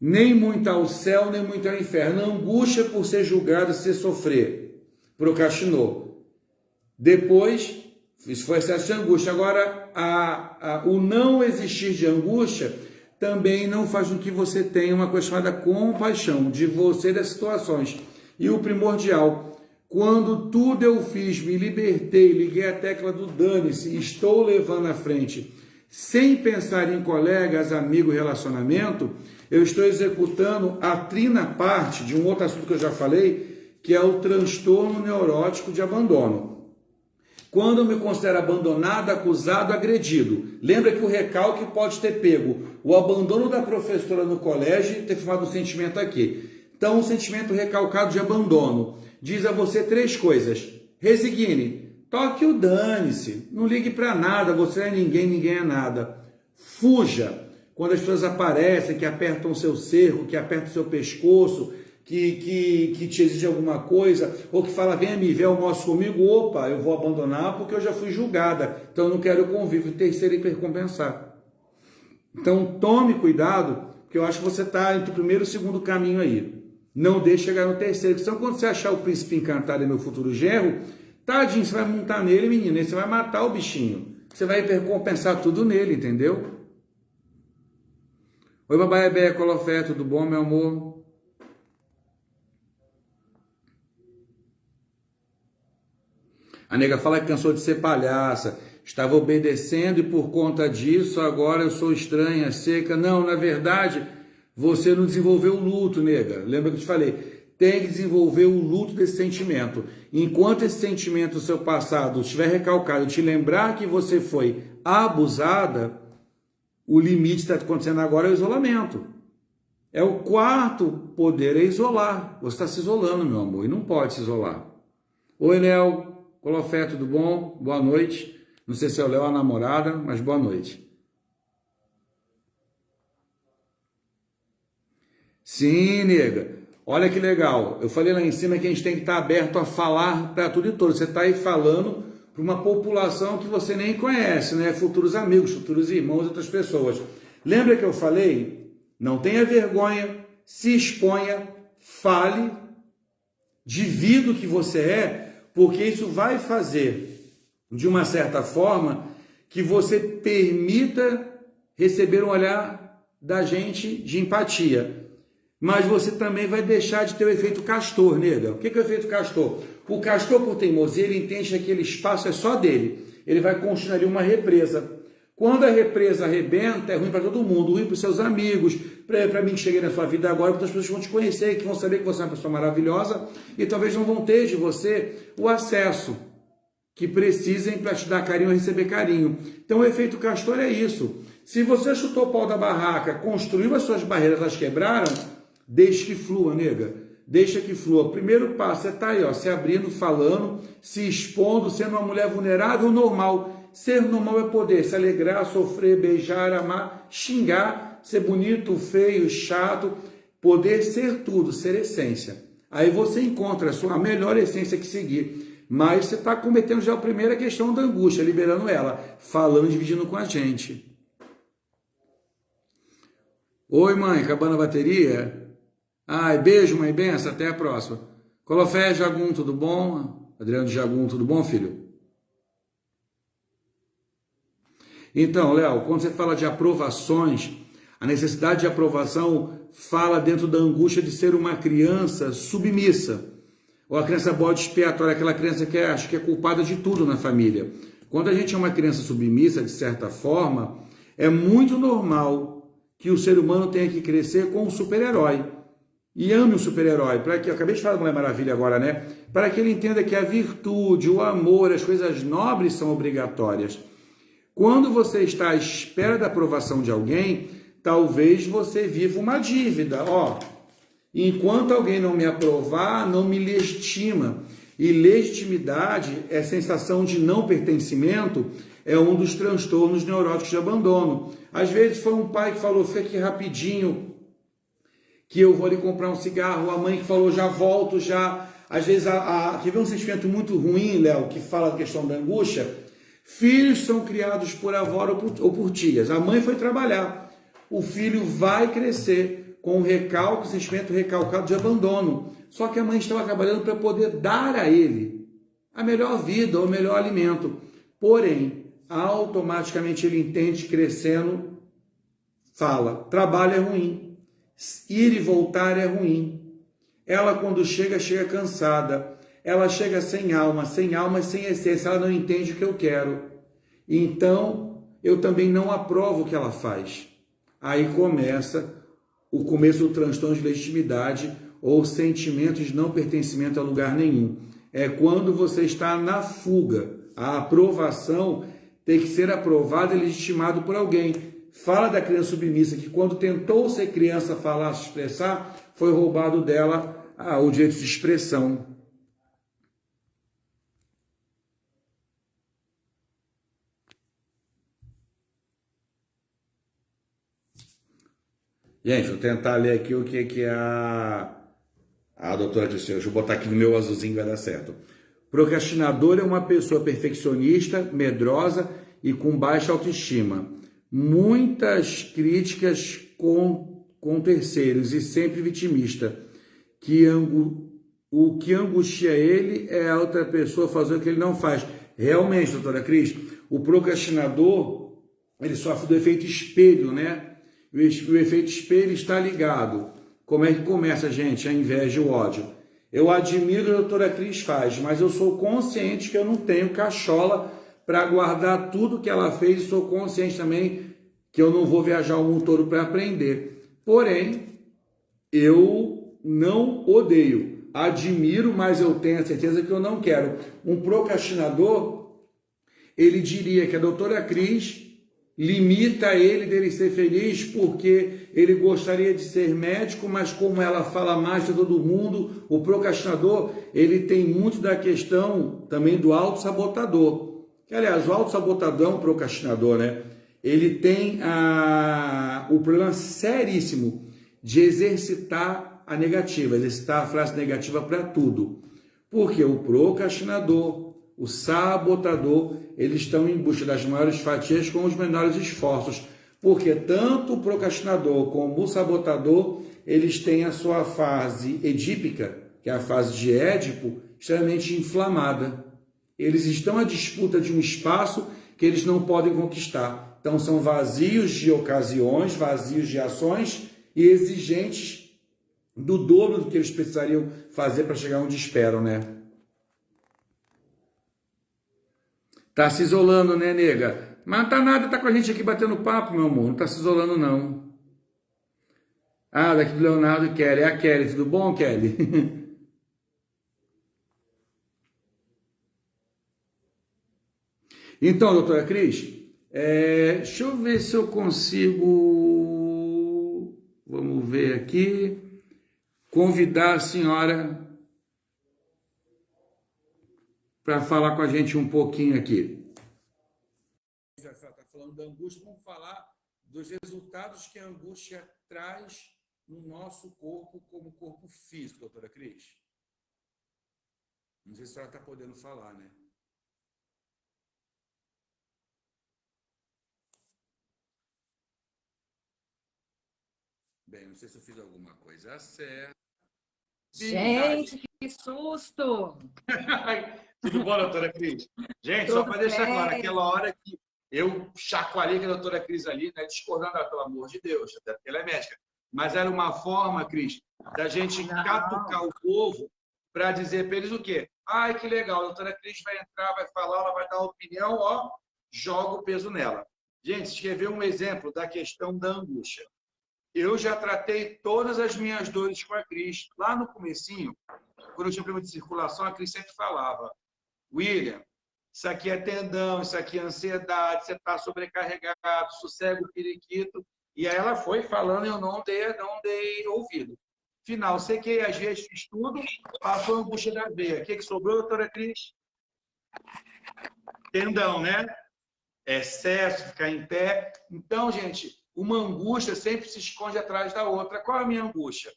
Nem muito ao céu, nem muito ao inferno. Angústia por ser julgado, ser sofrer. Procrastinou. Depois, isso foi excesso de angústia. Agora, o não existir de angústia também não faz com que você tenha uma coisa chamada compaixão de você e das situações. E o primordial, quando tudo eu fiz, me libertei, liguei a tecla do dane-se, estou levando à frente, sem pensar em colegas, amigos, relacionamento, eu estou executando a trina parte de um outro assunto que eu já falei, que é o transtorno neurótico de abandono. Quando eu me considero abandonado, acusado, agredido. Lembra que o recalque pode ter pego o abandono da professora no colégio e ter formado um sentimento aqui. Então, um sentimento recalcado de abandono diz a você 3 coisas. Resigne, toque o dane-se, não ligue para nada, você é ninguém, ninguém é nada. Fuja, quando as pessoas aparecem, que apertam o seu cerco, que apertam o seu pescoço, que te exige alguma coisa, ou que fala, venha me ver, almoço comigo, opa, eu vou abandonar porque eu já fui julgada, então eu não quero convívio. Terceiro, hipercompensar. Então tome cuidado, porque eu acho que você está entre o primeiro e o segundo caminho aí. Não deixe chegar no terceiro, porque senão quando você achar o príncipe encantado e meu futuro genro, tadinho, você vai montar nele, menina, e você vai matar o bichinho. Você vai hipercompensar tudo nele, entendeu? Oi, Babai Bé, Colofé, tudo bom, meu amor? A nega fala que cansou de ser palhaça, estava obedecendo e por conta disso agora eu sou estranha, seca. Não, na verdade, você não desenvolveu o luto, nega. Lembra que eu te falei? Tem que desenvolver o luto desse sentimento. Enquanto esse sentimento do seu passado estiver recalcado, te lembrar que você foi abusada, o limite que está acontecendo agora é o isolamento. É o quarto poder, é isolar. Você está se isolando, meu amor, e não pode se isolar. Oi, Léo. Colofé, tudo bom? Boa noite. Não sei se é o Léo ou a namorada, mas boa noite. Sim, nega. Olha que legal. Eu falei lá em cima que a gente tem que estar aberto a falar para tudo e todos. Você está aí falando para uma população que você nem conhece, né? Futuros amigos, futuros irmãos, outras pessoas. Lembra que eu falei? Não tenha vergonha, se exponha, fale, divida o que você é, porque isso vai fazer, de uma certa forma, que você permita receber um olhar da gente de empatia. Mas você também vai deixar de ter o efeito castor, nega. O que é o efeito castor? O castor, por teimosia, ele entende que aquele espaço é só dele. Ele vai construir ali uma represa. Quando a represa arrebenta, é ruim para todo mundo, ruim para os seus amigos, para mim que cheguei na sua vida agora, porque as pessoas vão te conhecer, que vão saber que você é uma pessoa maravilhosa e talvez não vão ter de você o acesso que precisem para te dar carinho ou receber carinho. Então o efeito castor é isso. Se você chutou o pau da barraca, construiu as suas barreiras, elas quebraram, deixe que flua, nega. Deixa que flua. O primeiro passo é estar aí, ó, se abrindo, falando, se expondo, sendo uma mulher vulnerável, normal. Ser normal é poder se alegrar, sofrer, beijar, amar, xingar, ser bonito, feio, chato, poder ser tudo, ser essência. Aí você encontra a sua melhor essência que seguir. Mas você está cometendo já a primeira questão da angústia, liberando ela, falando, dividindo com a gente. Oi, mãe, acabando a bateria? Ai, beijo, mãe, benção, até a próxima. Colofé, Jagum, tudo bom? Adriano Jagum, tudo bom, filho? Então, Léo, quando você fala de aprovações, a necessidade de aprovação fala dentro da angústia de ser uma criança submissa, ou a criança bode expiatória, aquela criança que acha que é culpada de tudo na família. Quando a gente é uma criança submissa, de certa forma, é muito normal que o ser humano tenha que crescer com um super-herói. E ame o super-herói, para que, eu acabei de falar da Mulher Maravilha agora, né? Para que ele entenda que a virtude, o amor, as coisas nobres são obrigatórias. Quando você está à espera da aprovação de alguém, talvez você viva uma dívida. Ó, enquanto alguém não me aprovar, não me legitima. E legitimidade é sensação de não pertencimento, é um dos transtornos neuróticos de abandono. Às vezes foi um pai que falou, fica aqui rapidinho, que eu vou ali comprar um cigarro, a mãe que falou, já volto, já. Às vezes, quer ver um sentimento muito ruim, Léo, que fala da questão da angústia? Filhos são criados por avó ou por tias. A mãe foi trabalhar. O filho vai crescer com um recalque, um sentimento recalcado de abandono. Só que a mãe estava trabalhando para poder dar a ele a melhor vida, o melhor alimento. Porém, automaticamente ele entende, crescendo, fala, trabalho é ruim. Ir e voltar é ruim. Ela, quando chega, chega cansada. Ela chega sem alma e sem essência. Ela não entende o que eu quero. Então, eu também não aprovo o que ela faz. Aí começa o começo do transtorno de legitimidade ou sentimento de não pertencimento a lugar nenhum. É quando você está na fuga. A aprovação tem que ser aprovada e legitimado por alguém. Fala da criança submissa que quando tentou ser criança, falar, se expressar, foi roubado dela o direito de expressão. Gente, vou tentar ler aqui o que a doutora disse. Deixa eu botar aqui no meu azulzinho, vai dar certo. Procrastinador é uma pessoa perfeccionista, medrosa e com baixa autoestima. Muitas críticas com terceiros e sempre vitimista. O que angustia ele é a outra pessoa fazer o que ele não faz. Realmente, doutora Cris, o procrastinador, ele sofre do efeito espelho, né? O efeito espelho está ligado. Como é que começa, gente, a inveja e o ódio? Eu admiro o que a doutora Cris faz, mas eu sou consciente que eu não tenho cachola para guardar tudo que ela fez e sou consciente também que eu não vou viajar o mundo todo para aprender. Porém, eu não odeio. Admiro, mas eu tenho a certeza que eu não quero. Um procrastinador, ele diria que a doutora Cris limita ele dele ser feliz porque ele gostaria de ser médico, mas como ela fala mais de todo mundo, o procrastinador, ele tem muito da questão também do autossabotador. Que, aliás, o autossabotador é um procrastinador, né? Ele tem o problema seríssimo de exercitar a negativa, exercitar a frase negativa para tudo. Porque o procrastinador, o sabotador, eles estão em busca das maiores fatias com os menores esforços. Porque tanto o procrastinador como o sabotador, eles têm a sua fase edípica, que é a fase de Édipo, extremamente inflamada. Eles estão à disputa de um espaço que eles não podem conquistar. Então são vazios de ocasiões, vazios de ações e exigentes do dobro do que eles precisariam fazer para chegar onde esperam, né? Tá se isolando, né, nega? Mas não tá nada, tá com a gente aqui batendo papo, meu amor. Não tá se isolando, não. Ah, daqui do Leonardo e Kelly. É a Kelly, tudo bom, Kelly? Então, doutora Cris, deixa eu ver se eu consigo, vamos ver aqui, convidar a senhora para falar com a gente um pouquinho aqui. Já está falando da angústia, vamos falar dos resultados que a angústia traz no nosso corpo como corpo físico, doutora Cris. Não sei se a senhora está podendo falar, né? Bem, não sei se eu fiz alguma coisa certa. Gente, que susto! Tudo bom, doutora Cris? Gente, Tudo só para deixar bem. claro, aquela hora que eu chacoalhei com a doutora Cris ali, né, discordando dela, pelo amor de Deus, até porque ela é médica. Mas era uma forma, Cris, da gente catucar o povo para dizer para eles o quê? Ai, que legal, a doutora Cris vai entrar, vai falar, ela vai dar opinião, ó, joga o peso nela. Gente, escrever um exemplo da questão da angústia. Eu já tratei todas as minhas dores com a Cris. Lá no comecinho, quando eu tinha problema de circulação, a Cris sempre falava, William, isso aqui é tendão, isso aqui é ansiedade, você está sobrecarregado, sossega o periquito. E aí ela foi falando e eu não dei ouvido. Final, sequei as vezes, fiz tudo, passou a angústia da veia. O que sobrou, doutora Cris? Tendão, né? Excesso, ficar em pé. Então, gente, uma angústia sempre se esconde atrás da outra. Qual é a minha angústia?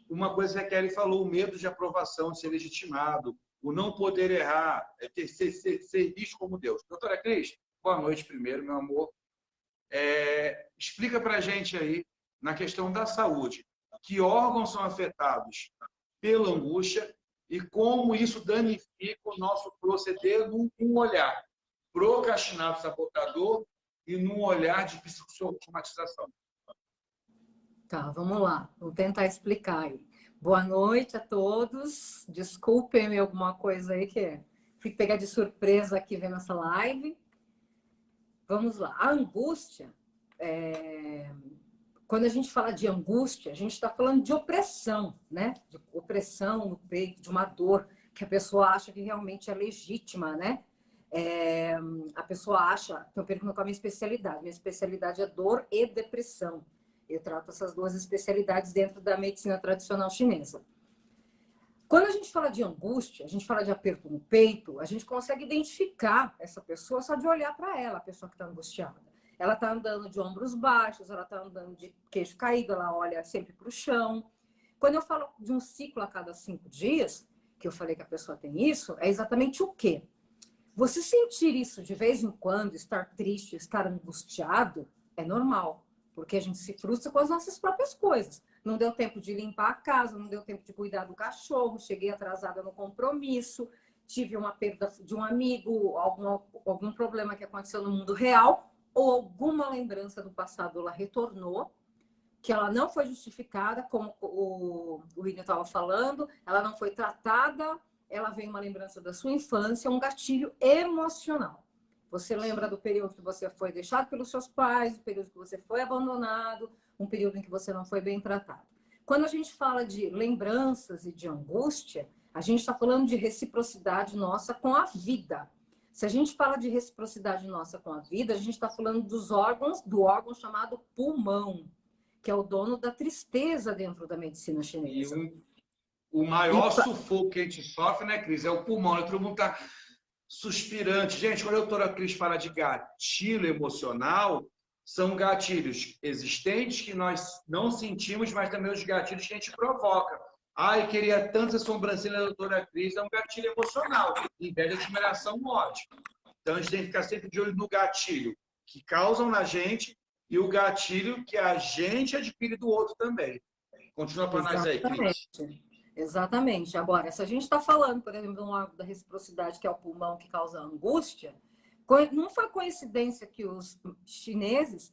Uma coisa que a Kelly falou, o medo de aprovação, de ser legitimado, o não poder errar, ser visto como Deus. Doutora Cris, boa noite primeiro, meu amor. Explica para a gente aí, na questão da saúde, que órgãos são afetados pela angústia e como isso danifica o nosso proceder num olhar procrastinado, sabotador e num olhar de psicossomatização. Tá, vamos lá. Vou tentar explicar aí. Boa noite a todos. Desculpem-me alguma coisa aí que fui pegar de surpresa aqui vendo essa live. Vamos lá. A angústia, quando a gente fala de angústia, a gente está falando de opressão, né? De opressão no peito, de uma dor que a pessoa acha que realmente é legítima, né? A pessoa acha, então eu pergunto qual é a minha especialidade. Minha especialidade é dor e depressão. Eu trato essas duas especialidades dentro da medicina tradicional chinesa. Quando a gente fala de angústia, a gente fala de aperto no peito, a gente consegue identificar essa pessoa só de olhar para ela, a pessoa que está angustiada. Ela está andando de ombros baixos, ela está andando de queixo caído, ela olha sempre para o chão. Quando eu falo de um ciclo a cada 5 dias, que eu falei que a pessoa tem isso, é exatamente o quê? Você sentir isso de vez em quando, estar triste, estar angustiado, é normal. Porque a gente se frustra com as nossas próprias coisas. Não deu tempo de limpar a casa, não deu tempo de cuidar do cachorro, cheguei atrasada no compromisso, tive uma perda de um amigo, algum problema que aconteceu no mundo real, ou alguma lembrança do passado ela retornou, que ela não foi justificada, como o William estava falando, ela não foi tratada, ela veio uma lembrança da sua infância, um gatilho emocional. Você lembra do período que você foi deixado pelos seus pais, do período que você foi abandonado, um período em que você não foi bem tratado. Quando a gente fala de lembranças e de angústia, a gente está falando de reciprocidade nossa com a vida. Se a gente fala de reciprocidade nossa com a vida, a gente está falando dos órgãos, do órgão chamado pulmão, que é o dono da tristeza dentro da medicina E chinesa. o maior sufoco que a gente sofre, né, Cris? É o pulmão, né? Todo mundo está suspirante. Gente, quando a doutora Cris fala de gatilho emocional, são gatilhos existentes que nós não sentimos, mas também os gatilhos que a gente provoca. Ai, queria tanto essa sobrancelha da doutora Cris, é um gatilho emocional. Inveja, admiração, ódio. Então, a gente tem que ficar sempre de olho no gatilho que causam na gente e o gatilho que a gente adquire do outro também. Continua para nós aí, Cris. Exatamente. Agora, se a gente está falando, por exemplo, de um órgão da reciprocidade, que é o pulmão, que causa angústia, não foi coincidência que os chineses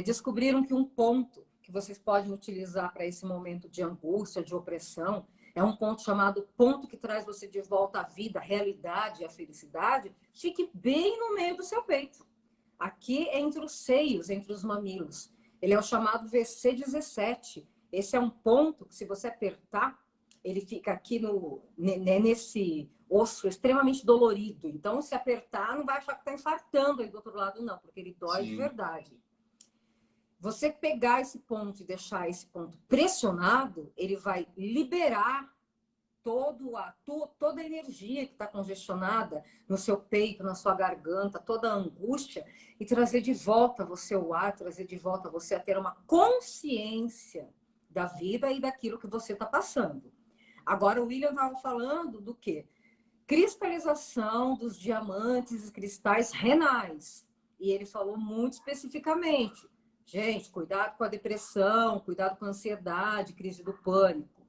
descobriram que um ponto que vocês podem utilizar para esse momento de angústia, de opressão, é um ponto chamado ponto que traz você de volta à vida, à realidade, à felicidade, fique bem no meio do seu peito. Aqui entre os seios, entre os mamilos. Ele é o chamado VC17. Esse é um ponto que, se você apertar, ele fica aqui nesse osso extremamente dolorido. Então, se apertar, não vai achar que está infartando aí do outro lado, não, porque ele dói de verdade. Você pegar esse ponto e deixar esse ponto pressionado, ele vai liberar toda a energia que está congestionada no seu peito, na sua garganta, toda a angústia, e trazer de volta você o ar, trazer de volta você a ter uma consciência da vida e daquilo que você está passando. Agora, o William estava falando do quê? Cristalização dos diamantes e cristais renais. E ele falou muito especificamente. Gente, cuidado com a depressão, cuidado com a ansiedade, crise do pânico.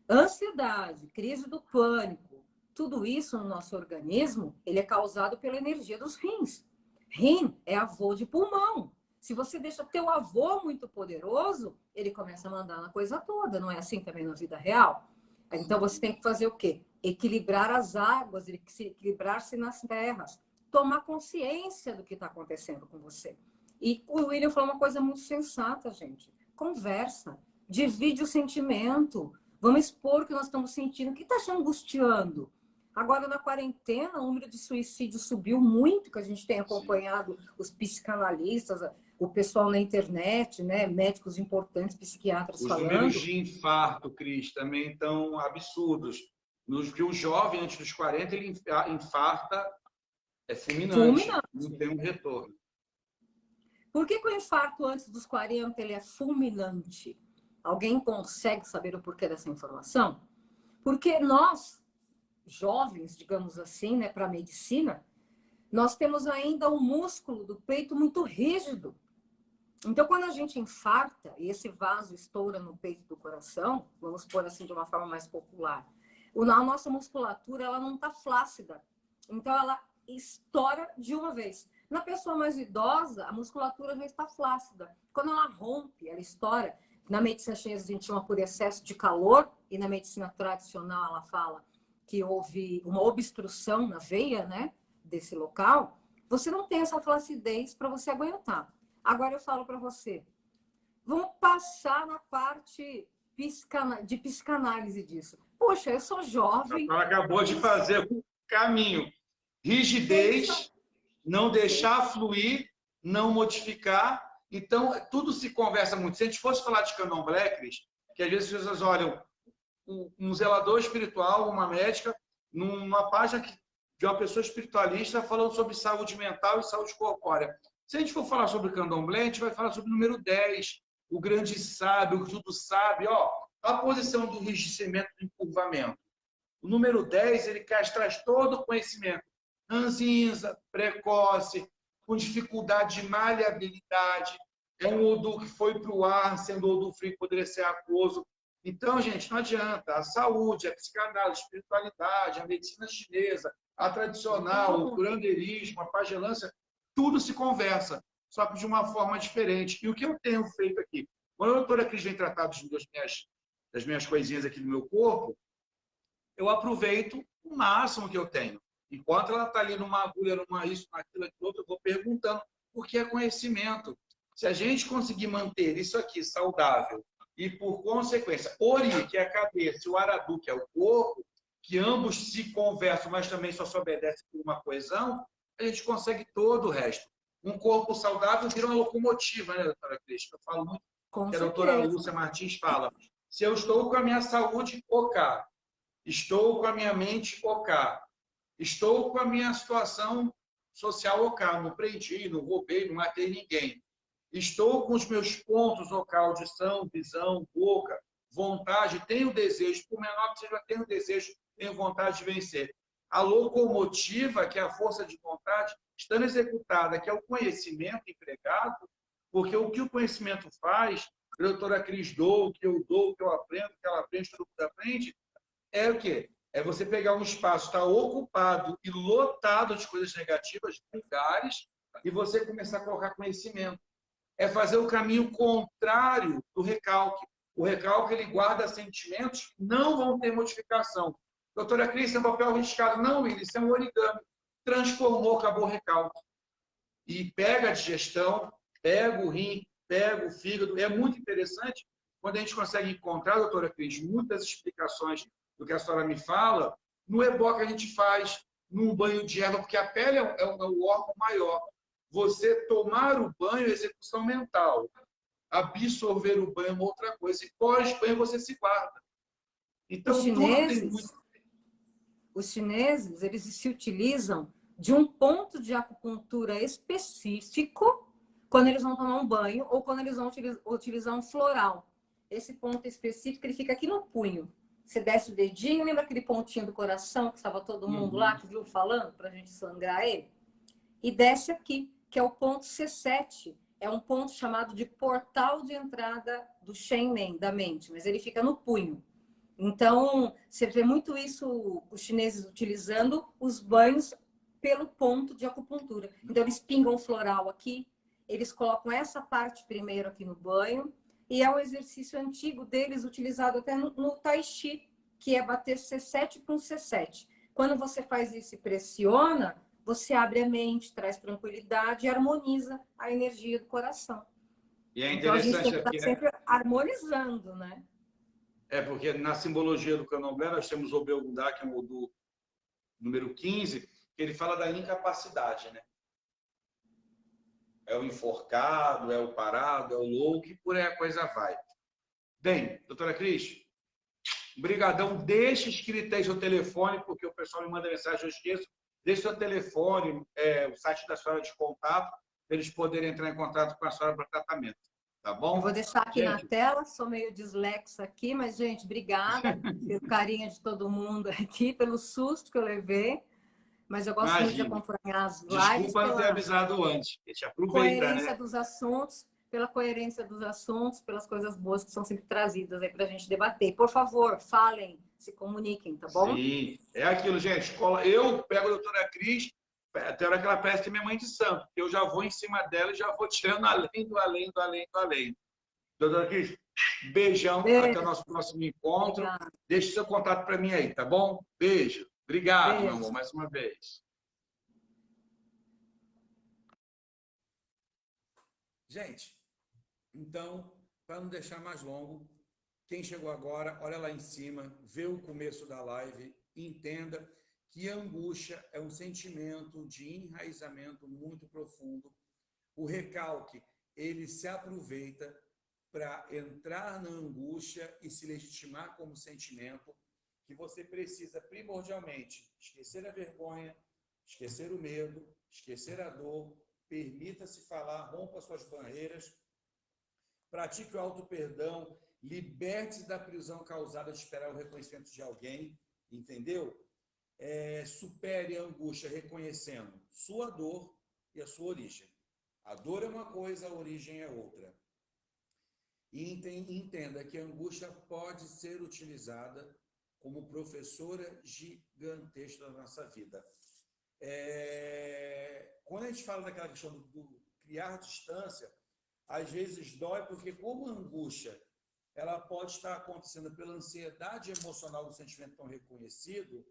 Ansiedade, crise do pânico, tudo isso no nosso organismo, ele é causado pela energia dos rins. Rim é avô de pulmão. Se você deixa teu avô muito poderoso, ele começa a mandar na coisa toda. Não é assim também na vida real? Então, você tem que fazer o quê? Equilibrar as águas, equilibrar-se nas terras. Tomar consciência do que está acontecendo com você. E o William falou uma coisa muito sensata, gente. Conversa. Divide o sentimento. Vamos expor o que nós estamos sentindo. O que está te angustiando? Agora, na quarentena, o número de suicídio subiu muito, que a gente tem acompanhado os psicanalistas, o pessoal na internet, né? Médicos importantes, psiquiatras falando. Os números de infarto, Cris, também estão absurdos. Que o jovem, antes dos 40, ele infarta, é fulminante. Não tem um retorno. Por que o infarto antes dos 40 ele é fulminante? Alguém consegue saber o porquê dessa informação? Porque nós, jovens, digamos assim, né, para a medicina, nós temos ainda o músculo do peito muito rígido. Então, quando a gente infarta e esse vaso estoura no peito do coração, vamos pôr assim de uma forma mais popular, a nossa musculatura ela não está flácida. Então, ela estoura de uma vez. Na pessoa mais idosa, a musculatura já está flácida. Quando ela rompe, ela estoura. Na medicina chinesa, a gente chama por excesso de calor, e na medicina tradicional, ela fala que houve uma obstrução na veia, né, desse local. Você não tem essa flacidez para você aguentar. Agora eu falo para você, vamos passar na parte de psicanálise disso. Poxa, eu sou jovem. Ela acabou de fazer o caminho. Rigidez, não deixar fluir, não modificar. Então, tudo se conversa muito. Se a gente fosse falar de candomblé, Cris, que às vezes as pessoas olham um zelador espiritual, uma médica, numa página de uma pessoa espiritualista falando sobre saúde mental e saúde corpórea. Se a gente for falar sobre candomblé, a gente vai falar sobre o número 10, o grande sábio, o que tudo sabe. Ó, a posição do enrijecimento do encurvamento. O número 10, ele traz todo o conhecimento. Ranzinza, precoce, com dificuldade de maleabilidade. É um odor que foi para o ar, sendo odor frio, poderia ser aquoso. Então, gente, não adianta. A saúde, a psicanálise, a espiritualidade, a medicina chinesa, a tradicional, o curandeirismo, a pagelância, tudo se conversa, só que de uma forma diferente. E o que eu tenho feito aqui? Quando a doutora Cris vem tratar das minhas coisinhas aqui do meu corpo, eu aproveito o máximo que eu tenho. Enquanto ela está ali numa agulha, numa isso, naquilo, aquilo outro, eu vou perguntando, porque é conhecimento. Se a gente conseguir manter isso aqui saudável e, por consequência, Ori, que é a cabeça, e o Aradu, que é o corpo, que ambos se conversam, mas também só se obedecem por uma coesão, a gente consegue todo o resto. Um corpo saudável vira uma locomotiva, né, doutora Cris? Eu falo muito, Com que a doutora certeza. Lúcia Martins fala, se eu estou com a minha saúde ok, estou com a minha mente ok, estou com a minha situação social ok, não prendi, não roubei, não matei ninguém. Estou com os meus pontos ok, audição, visão, boca, vontade, tenho desejo, por menor que seja, tenho desejo, tenho vontade de vencer. A locomotiva, que é a força de vontade, estando executada, que é o conhecimento empregado, porque o que o conhecimento faz, a doutora Cris dou, o que eu aprendo, o que ela aprende, todo mundo aprende, é o quê? É você pegar um espaço, estar ocupado e lotado de coisas negativas, vulgares, e você começar a colocar conhecimento. É fazer o caminho contrário do recalque. O recalque, ele guarda sentimentos que não vão ter modificação. Doutora Cris, é um papel riscado. Não, Willis, isso é um origami. Transformou, acabou o recalque. E pega a digestão, pega o rim, pega o fígado. É muito interessante quando a gente consegue encontrar, doutora Cris, muitas explicações do que a senhora me fala, no ebó que a gente faz, num banho de erva, porque a pele é o órgão maior. Você tomar o banho é execução mental. Absorver o banho é uma outra coisa. E pós-banho você se guarda. Os Então, tudo tem chineses, muito. os chineses, eles se utilizam de um ponto de acupuntura específico quando eles vão tomar um banho ou quando eles vão utilizar um floral. Esse ponto específico, ele fica aqui no punho. Você desce o dedinho, lembra aquele pontinho do coração que estava todo mundo lá, que viu falando, para a gente sangrar ele? E desce aqui, que é o ponto C7. É um ponto chamado de portal de entrada do Shen Men, da mente, mas ele fica no punho. Então, você vê muito isso, os chineses utilizando os banhos pelo ponto de acupuntura. Então, eles pingam o floral aqui, eles colocam essa parte primeiro aqui no banho, e é um exercício antigo deles, utilizado até no Tai Chi, que é bater C7 com C7. Quando você faz isso e pressiona, você abre a mente, traz tranquilidade e harmoniza a energia do coração. E é Então, a gente tem interessante que estar aqui, né? sempre harmonizando, né? É porque na simbologia do candomblé nós temos o Belgundá, que é o do número 15, que ele fala da incapacidade, né? É o enforcado, é o parado, é o louco, e por aí a coisa vai. Bem, doutora Cris, brigadão, deixe escrito aí seu telefone, porque o pessoal me manda mensagem, eu esqueço. Deixe seu telefone, o site da senhora de contato, para eles poderem entrar em contato com a senhora para tratamento. Tá Eu vou bom? deixar aqui na Gente, tela, sou meio dislexa aqui, mas, gente, obrigada pelo carinho de todo mundo aqui, pelo susto que eu levei. Mas eu gosto muito de imagina. acompanhar as lives Desculpa não ter pela avisado antes. A gente aproveita, coerência né? dos assuntos, pela coerência dos assuntos, pelas coisas boas que são sempre trazidas aí para a gente debater. Por favor, falem, se comuniquem, tá bom? Sim, é aquilo, gente. Eu pego a doutora Cris, até a hora que ela parece minha mãe de santo, porque eu já vou em cima dela e já vou tirando além do além do além do além. Doutora Cris, beijão, até o Beijo, nosso próximo encontro. obrigada. Deixe seu contato para mim aí, tá bom? Beijo. Obrigado, meu amor, Beijo. mais uma vez. Gente, então, para não deixar mais longo, quem chegou agora, olha lá em cima, vê o começo da live, entenda que a angústia é um sentimento de enraizamento muito profundo. O recalque, ele se aproveita para entrar na angústia e se legitimar como sentimento, que você precisa primordialmente esquecer a vergonha, esquecer o medo, esquecer a dor, permita-se falar, rompa suas barreiras, pratique o auto-perdão, liberte-se da prisão causada de esperar o reconhecimento de alguém, entendeu? Supere a angústia reconhecendo sua dor e a sua origem. A dor é uma coisa, a origem é outra. E entenda que a angústia pode ser utilizada como professora gigantesca da nossa vida. Quando a gente fala daquela questão do criar distância, às vezes dói, porque como a angústia ela pode estar acontecendo pela ansiedade emocional do sentimento tão reconhecido,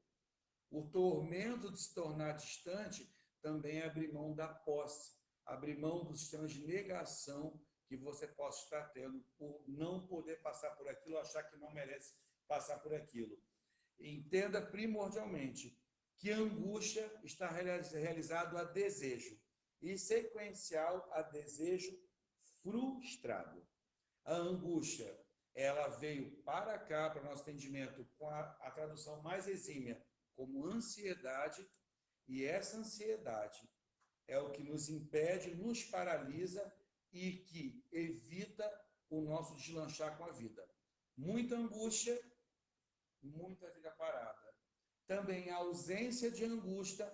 o tormento de se tornar distante também é abrir mão da posse, abrir mão dos sistemas de negação que você possa estar tendo por não poder passar por aquilo, achar que não merece passar por aquilo. Entenda primordialmente que angústia está realizado a desejo e sequencial a desejo frustrado. A angústia, ela veio para cá, para o nosso entendimento, com a tradução mais exímia, como ansiedade, e essa ansiedade é o que nos impede, nos paralisa e que evita o nosso deslanchar com a vida. Muita angústia, muita vida parada. Também a ausência de angústia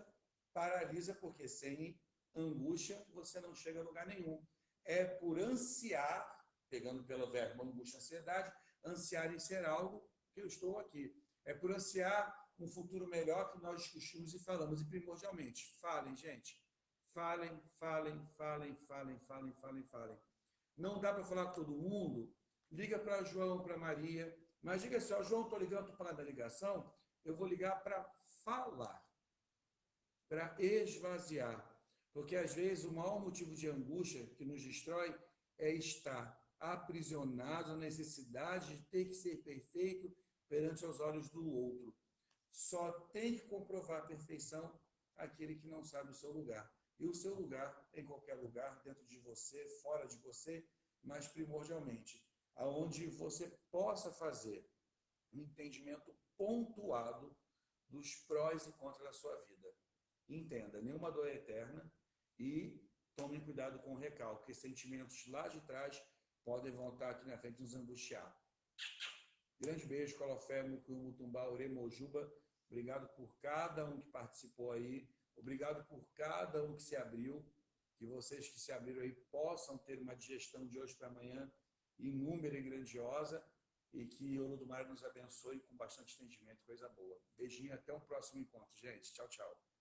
paralisa, porque sem angústia você não chega a lugar nenhum. É por ansiar, pegando pelo verbo angústia, ansiedade, ansiar em ser algo que eu estou aqui. É por ansiar um futuro melhor que nós discutimos e falamos. E primordialmente, falem, gente. Falem, falem, falem, falem, falem, falem, falem. Não dá para falar com todo mundo? Liga para João, para Maria. Mas diga assim, ó, João, estou ligando para a ligação, eu vou ligar para falar, para esvaziar. Porque, às vezes, o maior motivo de angústia que nos destrói é estar aprisionado na necessidade de ter que ser perfeito perante os olhos do outro. Só tem que comprovar a perfeição aquele que não sabe o seu lugar. E o seu lugar é em qualquer lugar, dentro de você, fora de você, mas primordialmente, aonde você possa fazer um entendimento pontuado dos prós e contras da sua vida. Entenda, nenhuma dor é eterna e tome cuidado com o recalque, porque sentimentos lá de trás podem voltar aqui na frente e nos angustiar. Grande beijo, Colofé, Mutumbá, Uremojuba. Obrigado por cada um que participou aí. Obrigado por cada um que se abriu. Que vocês que se abriram aí possam ter uma digestão de hoje para amanhã inúmera e grandiosa. E que o Olodumare nos abençoe com bastante entendimento, coisa boa. Beijinho, até o próximo encontro, gente. Tchau, tchau.